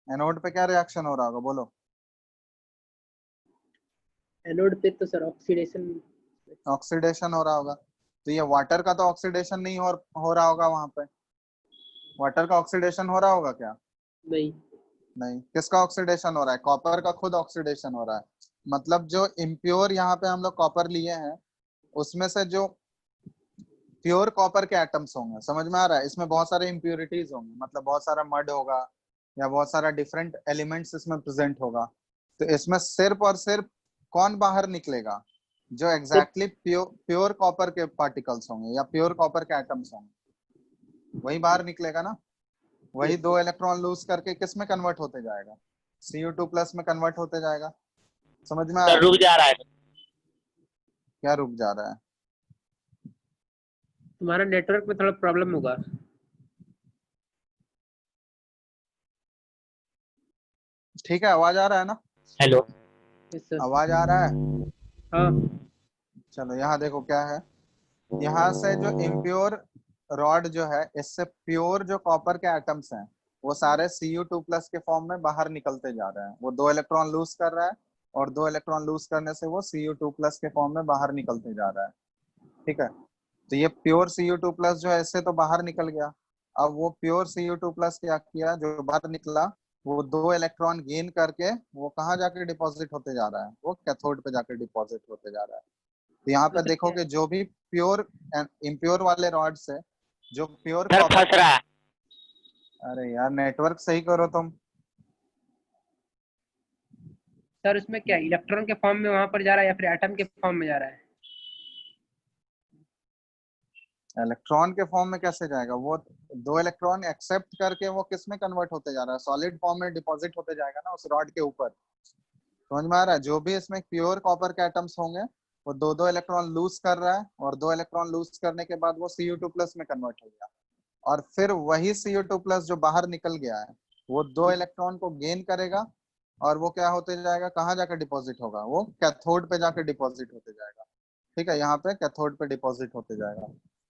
Speaker 1: एनोड पे क्या रिएक्शन हो रहा होगा बोलो?
Speaker 3: एनोड पे तो सर ऑक्सीडेशन।
Speaker 1: ऑक्सीडेशन हो रहा होगा। तो ये वाटर का तो ऑक्सीडेशन नहीं हो रहा होगा वहां पे। वाटर का ऑक्सीडेशन हो रहा होगा क्या?
Speaker 3: नहीं।
Speaker 1: नहीं। किसका ऑक्सीडेशन हो रहा है? कॉपर का खुद ऑक्सीडेशन हो रहा है। मतलब जो इम्प्योर यहाँ पे हम लोग कॉपर लिए हैं, उसमें से जो प्योर कॉपर के एटम्स होंगे, समझ में आ रहा है? इसमें बहुत सारे इम्प्योरिटीज होंगे, मतलब बहुत सारा मड होगा या बहुत सारा डिफरेंट एलिमेंट्स इसमें प्रेजेंट होगा। तो इसमें सिर्फ और सिर्फ कौन बाहर निकलेगा? जो एग्जैक्टली प्योर कॉपर के पार्टिकल्स होंगे या प्योर कॉपर के एटम्स होंगे, वही बाहर निकलेगा ना। वही 2 इलेक्ट्रॉन लूज करके किस में कन्वर्ट होते जाएगा? Cu2+ में कन्वर्ट होते जाएगा। समझ में आ रहा
Speaker 2: सर
Speaker 1: है?
Speaker 2: रुक जा रहा है।
Speaker 1: क्या रुक जा रहा है?
Speaker 3: तुम्हारा नेटवर्क में थोड़ा प्रॉब्लम होगा।
Speaker 1: ठीक है, आवाज आ रहा है ना?
Speaker 2: हेलो।
Speaker 3: Yes sir.
Speaker 1: आवाज आ रहा है?
Speaker 3: हाँ।
Speaker 1: चलो यहाँ देखो क्या है। यहाँ से जो इम्प्योर रॉड जो है, इससे प्योर जो कॉपर के एटम्स हैं वो सारे Cu2+ के फॉर्म में बाहर निकलते जा रहे हैं। वो 2 इलेक्ट्रॉन लूज कर रहा है और 2 इलेक्ट्रॉन लूज करने से वो Cu2+ के फॉर्म में बाहर निकलते जा रहा है। ठीक है, तो ये प्योर Cu2+ जो है इससे तो बाहर निकल गया। अब वो प्योर Cu2+ क्या किया, जो बाहर निकला, वो 2 इलेक्ट्रॉन गेन करके वो कहाँ जाके डिपॉजिट होते जा रहा है? वो कैथोड पे जाके डिपॉजिट होते जा रहा है। तो यहाँ
Speaker 3: तो
Speaker 1: पे
Speaker 3: सर
Speaker 1: देखो
Speaker 3: क्या
Speaker 1: कि जो भी प्योर इम्प्योर वाले रॉड से जो प्योर
Speaker 2: सर
Speaker 1: कॉपर,
Speaker 2: फंस रहा है।
Speaker 1: अरे यार नेटवर्क सही करो तुम।
Speaker 3: सर उसमें क्या इलेक्ट्रॉन के फॉर्म में वहां पर जा रहा है या फिर एटम के फॉर्म में जा रहा है?
Speaker 1: इलेक्ट्रॉन के फॉर्म में कैसे जाएगा? वो 2 इलेक्ट्रॉन एक्सेप्ट करके वो किस में कन्वर्ट होते जा रहा है? सॉलिड फॉर्म में डिपॉजिट होते जाएगा ना उस रॉड के ऊपर। समझ में आ रहा है? जो भी इसमें प्योर कॉपर के एटम्स होंगे वो 2 इलेक्ट्रॉन लूज कर रहा है, और 2 इलेक्ट्रॉन लूज करने के बाद वो Cu2+ में कन्वर्ट हो गया। और फिर वही Cu2+ जो बाहर निकल गया है वो 2 इलेक्ट्रॉन को गेन करेगा, और वो क्या होते जाएगा, कहाँ जाकर डिपॉजिट होगा? वो कैथोड पे जाकर डिपॉजिट होते जाएगा। ठीक है, यहाँ पे कैथोड पे डिपॉजिट होते जाएगा।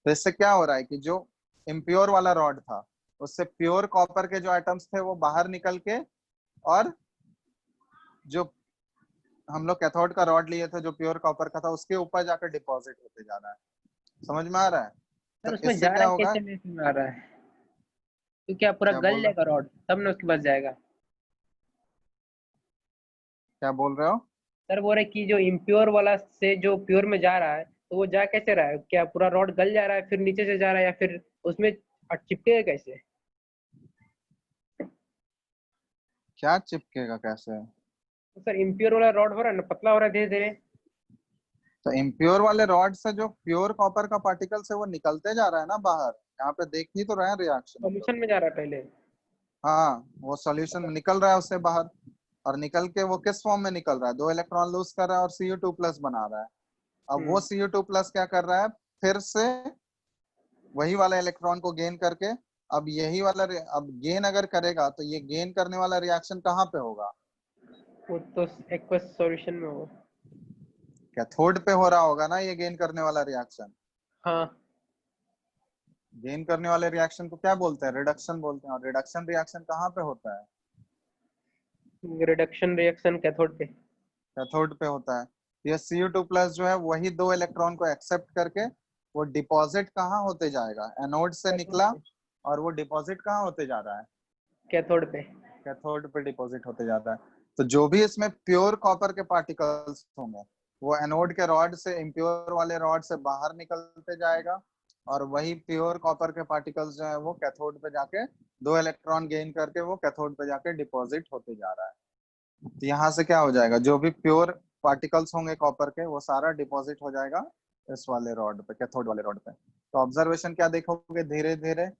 Speaker 1: तो इससे क्या हो रहा है कि जो इम्प्योर वाला रॉड था उससे प्योर कॉपर के जो एटम्स थे वो बाहर निकल के, और जो हम लोग कैथोड का रॉड लिए थे जो प्योर कॉपर का था उसके ऊपर जाकर डिपॉजिट होते जा रहा है। समझ में आ रहा है?
Speaker 3: सर
Speaker 1: तो
Speaker 3: उसमें
Speaker 1: इससे
Speaker 3: जा रहा
Speaker 1: क्या
Speaker 3: है
Speaker 1: होगा?
Speaker 3: कैसे नहीं समझ में आ रहा है। तो क्या पूरा
Speaker 1: क्या
Speaker 3: गल
Speaker 1: बोल रहे
Speaker 3: जाएगा रॉड तब ना उसके पास जाएगा?
Speaker 1: क्या बोल रहे हो?
Speaker 3: सर बोल रहे कि जो इम्प्योर वाला से जो प्योर में जा रहा है तो वो जा कैसे रहा है? क्या पूरा रॉड गल जा रहा है फिर नीचे से जा रहा है या फिर उसमें और चिपकेगा कैसे?
Speaker 1: क्या चिपकेगा कैसे?
Speaker 3: तो सर इम्प्योर वाला रॉड हो रहा है ना, पतला हो रहा है धीरे धीरे।
Speaker 1: तो इम्प्योर वाले रॉड से जो प्योर कॉपर का पार्टिकल्स है वो निकलते जा रहा है ना बाहर। यहाँ पे देख ही तो रहे हैं रिएक्शन हम लोग।
Speaker 3: सॉल्यूशन में जा रहा है पहले।
Speaker 1: हाँ, वो सॉल्यूशन में निकल रहा है उससे बाहर। और निकल के वो किस फॉर्म में निकल रहा है? 2 इलेक्ट्रॉन लूज कर रहा है और Cu2+ बना रहा है। अब वो Cu2+ क्या कर रहा है? फिर से वही वाला इलेक्ट्रॉन को गेन करके, अब यही वाला अब गेन अगर करेगा तो ये गेन करने वाला रिएक्शन कहाँ पे होगा?
Speaker 3: वो तो एक्वस सॉल्यूशन में होगा।
Speaker 1: कैथोड पे हो रहा होगा ना ये गेन करने वाला रिएक्शन।
Speaker 3: हाँ,
Speaker 1: गेन करने वाले रिएक्शन को क्या बोलते हैं? रिडक्शन बोलते हैं। और रिडक्शन रिएक्शन कहाँ पे होता है?
Speaker 3: रिडक्शन रिएक्शन कैथोड पे।
Speaker 1: कैथोड पे होता है। ये Cu2+ जो है वही 2 इलेक्ट्रॉन को एक्सेप्ट करके वो डिपॉजिट कहाँ होते जाएगा? एनोड से निकला और वो डिपॉजिट कहाँ होते जा रहा है?
Speaker 3: कैथोड पे।
Speaker 1: कैथोड पे डिपॉजिट होते जाता है। तो जो भी इसमें प्योर कॉपर के पार्टिकल्स होंगे वो एनोड के रॉड से, इम्प्योर वाले रॉड से बाहर निकलते जाएगा, और वही प्योर कॉपर के पार्टिकल्स जो है वो कैथोड पे जाके 2 इलेक्ट्रॉन गेन करके वो कैथोड पे जाके डिपॉजिट होते जा रहा है। तो यहाँ से क्या हो जाएगा? जो भी प्योर पार्टिकल्स होंगे कॉपर के वो सारा डिपॉजिट हो जाएगा इस वाले रॉड पे, कैथोड वाले रॉड पे। तो ऑब्जर्वेशन क्या देखोगे? धीरे धीरे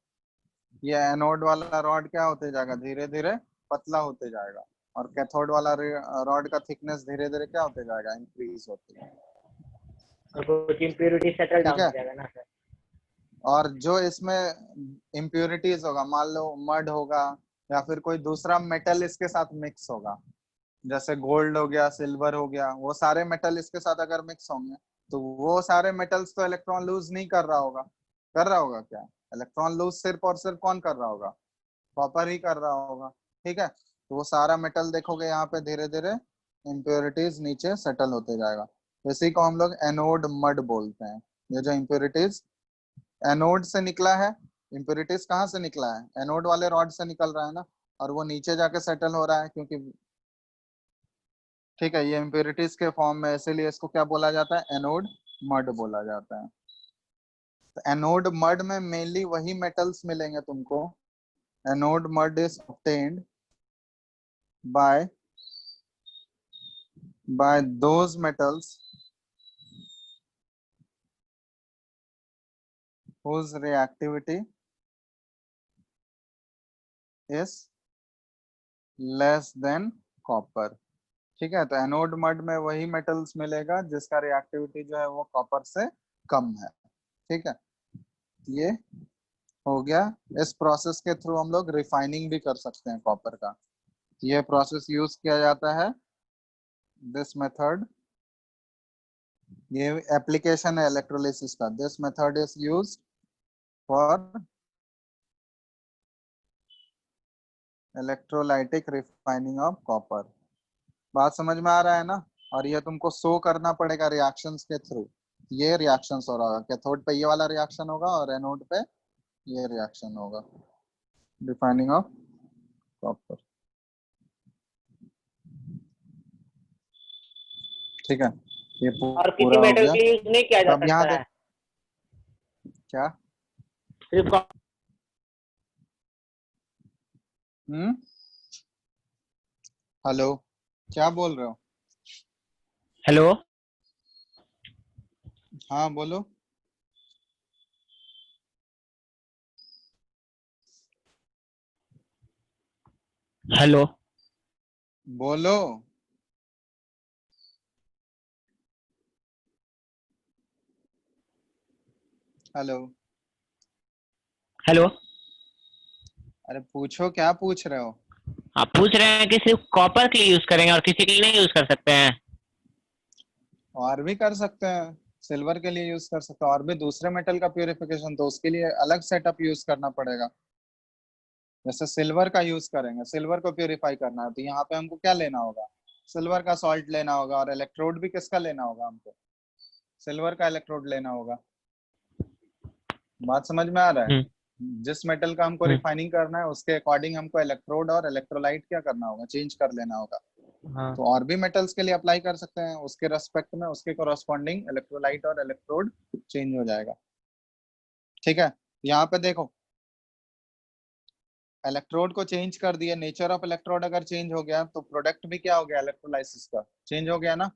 Speaker 1: ये एनोड वाला रॉड क्या होते जाएगा? धीरे धीरे पतला होते जाएगा, और कैथोड वाला रॉड का थिकनेस धीरे धीरे क्या होते जाएगा? इंक्रीज होते जाएगा।
Speaker 2: और कुछ इम्प्योरिटी सेटल
Speaker 1: ठीक
Speaker 2: डाउन
Speaker 1: है।
Speaker 2: हो जाएगा ना सर?
Speaker 1: और जो इसमें इम्प्योरिटीज होगा, मान लो मड होगा या फिर कोई दूसरा मेटल इसके साथ मिक्स होगा, जैसे गोल्ड हो गया, सिल्वर हो गया, वो सारे मेटल इसके साथ अगर मिक्स होंगे तो वो सारे मेटल्स तो इलेक्ट्रॉन लूज नहीं कर रहा होगा। कर रहा होगा क्या? इलेक्ट्रॉन लूज सिर्फ और सिर्फ कौन कर रहा होगा? कॉपर ही कर रहा होगा। ठीक है। तो वो सारा मेटल देखोगे यहाँ पे धीरे धीरे इम्प्योरिटीज नीचे सेटल होते जाएगा। इसी को हम लोग एनोड मड बोलते हैं। ये जो इम्प्योरिटीज एनोड से निकला है, इम्प्योरिटीज कहाँ से निकला है? एनोड वाले रॉड से निकल रहा है ना, और वो नीचे जाके सेटल हो रहा है क्योंकि, ठीक है, ये इम्प्योरिटीज के फॉर्म में, इसीलिए इसको क्या बोला जाता है? एनोड मड बोला जाता है। तो एनोड मड में मेनली वही मेटल्स मिलेंगे तुमको। Anode mud is obtained by those metals whose reactivity is less than copper। ठीक है। तो एनोड मड में वही मेटल्स मिलेगा जिसका रिएक्टिविटी जो है वो कॉपर से कम है। ठीक है। ये हो गया। इस प्रोसेस के थ्रू हम लोग रिफाइनिंग भी कर सकते हैं कॉपर का। ये प्रोसेस यूज किया जाता है, दिस मेथड। ये एप्लीकेशन है इलेक्ट्रोलिसिस का। This method is used for electrolytic refining of copper. बात समझ में आ रहा है ना? और ये तुमको शो करना पड़ेगा रिएक्शंस के थ्रू। ये रिएक्शंस हो रहा होगा, कैथोड पे ये वाला रिएक्शन होगा और एनोड पे ये रिएक्शन होगा, रिफाइनिंग ऑफ कॉपर। ठीक है। ये
Speaker 2: और किसी
Speaker 1: पूरा हो
Speaker 2: मेटल
Speaker 1: गया।
Speaker 2: के लिए यूज नहीं किया जा
Speaker 1: अब यहाँ
Speaker 2: सकता
Speaker 1: देख
Speaker 2: है?
Speaker 1: क्या।
Speaker 2: सिर्फ
Speaker 1: हम्म। हेलो, क्या बोल रहे हो?
Speaker 2: हेलो
Speaker 1: हाँ बोलो।
Speaker 2: हेलो
Speaker 1: बोलो। हेलो।
Speaker 2: हेलो
Speaker 1: अरे पूछो, क्या पूछ रहे हो?
Speaker 2: आप पूछ रहे हैं कि सिर्फ कॉपर के लिए यूज करेंगे और किसी के लिए नहीं यूज कर सकते हैं?
Speaker 1: और भी कर सकते हैं, सिल्वर के लिए यूज कर सकते हैं, और भी दूसरे मेटल का प्यूरिफिकेशन, तो उसके लिए अलग सेटअप यूज करना पड़ेगा। जैसे सिल्वर का यूज करेंगे, सिल्वर को प्यूरिफाई करना है तो यहाँ पे हमको क्या लेना होगा? सिल्वर का सॉल्ट लेना होगा, और इलेक्ट्रोड भी किसका लेना होगा? हमको सिल्वर का इलेक्ट्रोड लेना होगा। बात समझ में आ रहा है?
Speaker 2: हम्म
Speaker 1: जिस मेटल का हमको
Speaker 2: हम्म
Speaker 1: रिफाइनिंग करना है उसके अकॉर्डिंग हमको इलेक्ट्रोड और इलेक्ट्रोलाइट क्या करना होगा? चेंज कर लेना होगा।
Speaker 2: हाँ
Speaker 1: तो और भी मेटल्स के लिए अप्लाई कर सकते हैं, उसके रेस्पेक्ट में उसके कोरस्पॉन्डिंग इलेक्ट्रोलाइट और इलेक्ट्रोड चेंज हो जाएगा। ठीक है। यहाँ पे देखो, इलेक्ट्रोड को चेंज कर दिया, नेचर ऑफ इलेक्ट्रोड अगर चेंज हो गया तो प्रोडक्ट भी क्या हो गया, इलेक्ट्रोलाइसिस का चेंज हो गया ना।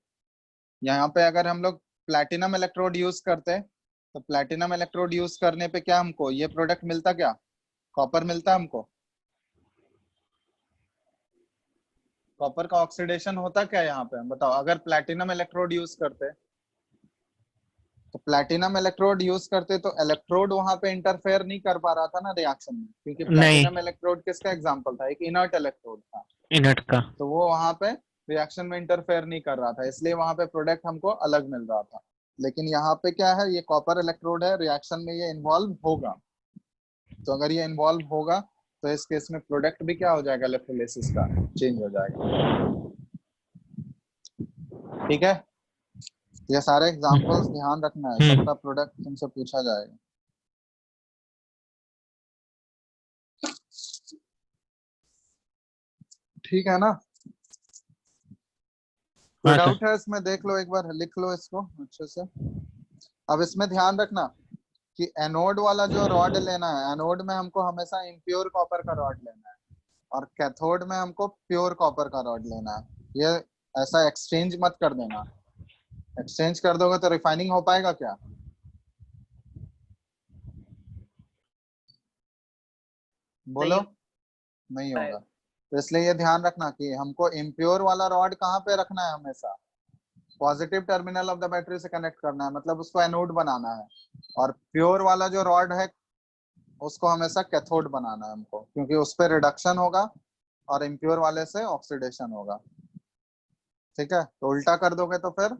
Speaker 1: यहाँ पे अगर हम लोग प्लैटिनम इलेक्ट्रोड यूज करते तो प्लैटिनम इलेक्ट्रोड यूज करने पे क्या हमको ये प्रोडक्ट मिलता, क्या कॉपर मिलता हमको। कॉपर का ऑक्सीडेशन होता क्या यहाँ पे, बताओ। अगर प्लैटिनम इलेक्ट्रोड यूज करते तो प्लैटिनम इलेक्ट्रोड यूज करते तो इलेक्ट्रोड वहां पे इंटरफेयर नहीं कर पा रहा था ना रिएक्शन में, क्योंकि
Speaker 2: नहीं,
Speaker 1: प्लैटिनम इलेक्ट्रोड किसका एग्जांपल था, एक इनर्ट इलेक्ट्रोड था।
Speaker 2: इनट का।
Speaker 1: तो वो वहां पे रिएक्शन में इंटरफेयर नहीं कर रहा था, इसलिए वहां पे प्रोडक्ट हमको अलग मिल रहा था। लेकिन यहाँ पे क्या है, ये कॉपर इलेक्ट्रोड है, रिएक्शन में ये इन्वॉल्व होगा। तो अगर ये इन्वॉल्व होगा तो इस केस में प्रोडक्ट भी क्या हो जाएगा, इलेक्ट्रोलिसिस का चेंज हो जाएगा। ठीक है, ये सारे एग्जांपल्स ध्यान रखना है, सबका प्रोडक्ट तुमसे पूछा जाएगा। ठीक है ना, कोई
Speaker 2: हाँ सर।
Speaker 1: डाउट है इसमें, देख लो एक बार, लिख लो इसको अच्छे से। अब इसमें ध्यान रखना कि एनोड वाला जो रॉड लेना है, एनोड में हमको हमेशा इम्प्योर कॉपर का रॉड लेना है, और कैथोड में हमको प्योर कॉपर का रॉड लेना है। ये ऐसा एक्सचेंज मत कर देना, एक्सचेंज कर दोगे तो रिफाइनिंग हो पाएगा क्या, बोलो, नहीं होगा। तो इसलिए ये ध्यान रखना कि हमको इम्प्योर वाला रॉड कहाँ पे रखना है, हमेशा positive terminal of the battery से कनेक्ट करना है, मतलब उसको एनोड बनाना है। और प्योर वाला जो रॉड है उसको हमेशा कैथोड बनाना है हमको, क्योंकि उस पर रिडक्शन होगा और इम्प्योर वाले से ऑक्सीडेशन होगा। ठीक है, तो उल्टा कर दोगे तो फिर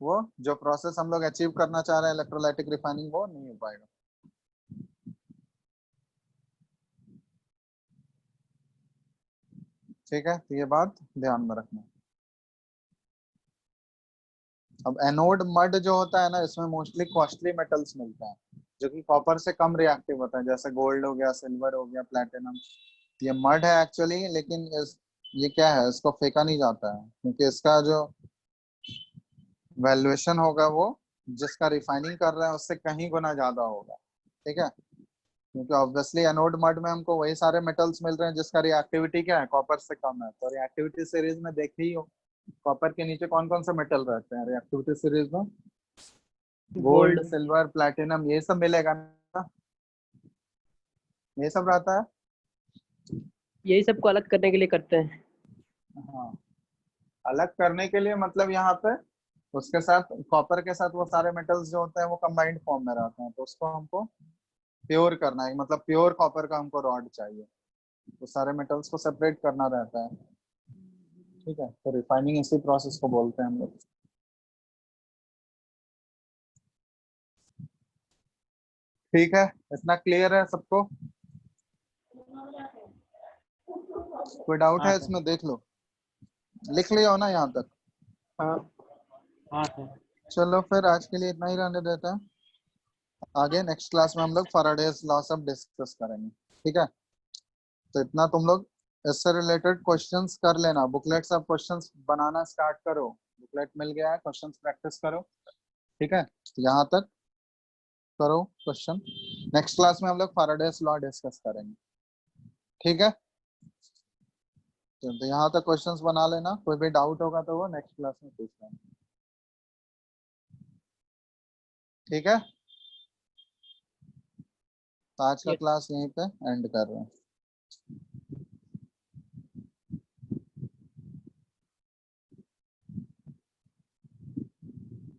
Speaker 1: वो जो प्रोसेस हम लोग अचीव करना चाह रहे हैं, इलेक्ट्रोलाइटिक रिफाइनिंग, वो नहीं हो पाएगा। ठीक है, तो ये बात ध्यान में रखना। अब एनोड मड जो होता है ना, इसमें मोस्टली कॉस्टली मेटल्स मिलते हैं जो कि कॉपर से कम रिएक्टिव होता है, जैसे गोल्ड हो गया, सिल्वर हो गया, प्लैटिनम। ये मड है एक्चुअली, लेकिन ये क्या है, इसको फेंका नहीं जाता है, क्योंकि इसका जो वैल्यूएशन होगा वो जिसका रिफाइनिंग कर रहे हैं उससे कहीं गुना ज्यादा होगा। ठीक है, क्योंकि ऑब्वियसली एनोड मड में हमको वही सारे मेटल्स मिल रहे हैं जिसका रिएक्टिविटी क्या है, कॉपर से कम है। तो रिएक्टिविटी सीरीज में देख ही हो, कॉपर के नीचे कौन कौन से मेटल रहते हैं रिएक्टिविटी सीरीज में, गोल्ड, सिल्वर, प्लैटिनम, ये सब मिलेगा ना, ये सब रहता है।
Speaker 3: यही सबको अलग करने के लिए करते हैं।
Speaker 1: हाँ, अलग करने के लिए मतलब यहाँ पे उसके साथ कॉपर के साथ वो सारे मेटल्स जो होते हैं वो कंबाइंड फॉर्म में रहते हैं, तो उसको हमको प्योर करना है, मतलब प्योर कॉपर का हमको रॉड चाहिए, तो सारे मेटल्स को सेपरेट करना रहता है। ठीक है, तो रिफाइनिंग इसी प्रोसेस को बोलते हैं हम लोग। ठीक है, इतना क्लियर है सबको, कोई डाउट
Speaker 2: हाँ
Speaker 1: है
Speaker 2: सर।
Speaker 1: इसमें, देख लो, लिख लिया हो ना यहाँ तक।
Speaker 3: हाँ।
Speaker 2: हाँ सर।
Speaker 1: चलो फिर आज के लिए इतना ही रहने देते हैं, आगे नेक्स्ट क्लास में हम लोग फैराडेज लॉ सब डिस्कस करेंगे। ठीक है, तो इतना तुम लोग इससे रिलेटेड क्वेश्चंस कर लेना, बुकलेट सब क्वेश्चंस बनाना स्टार्ट करो, बुकलेट मिल गया है, क्वेश्चंस प्रैक्टिस करो। ठीक है, यहाँ तक करो क्वेश्चन, नेक्स्ट क्लास में हम लोग फैराडेज लॉ डिस्कस करेंगे। ठीक है, तो यहाँ तक क्वेश्चंस बना लेना, कोई भी डाउट होगा तो वो नेक्स्ट क्लास में पूछ लेना। ठीक है, तो आज का
Speaker 3: Yes.
Speaker 1: क्लास यहीं पे एंड कर रहे हैं।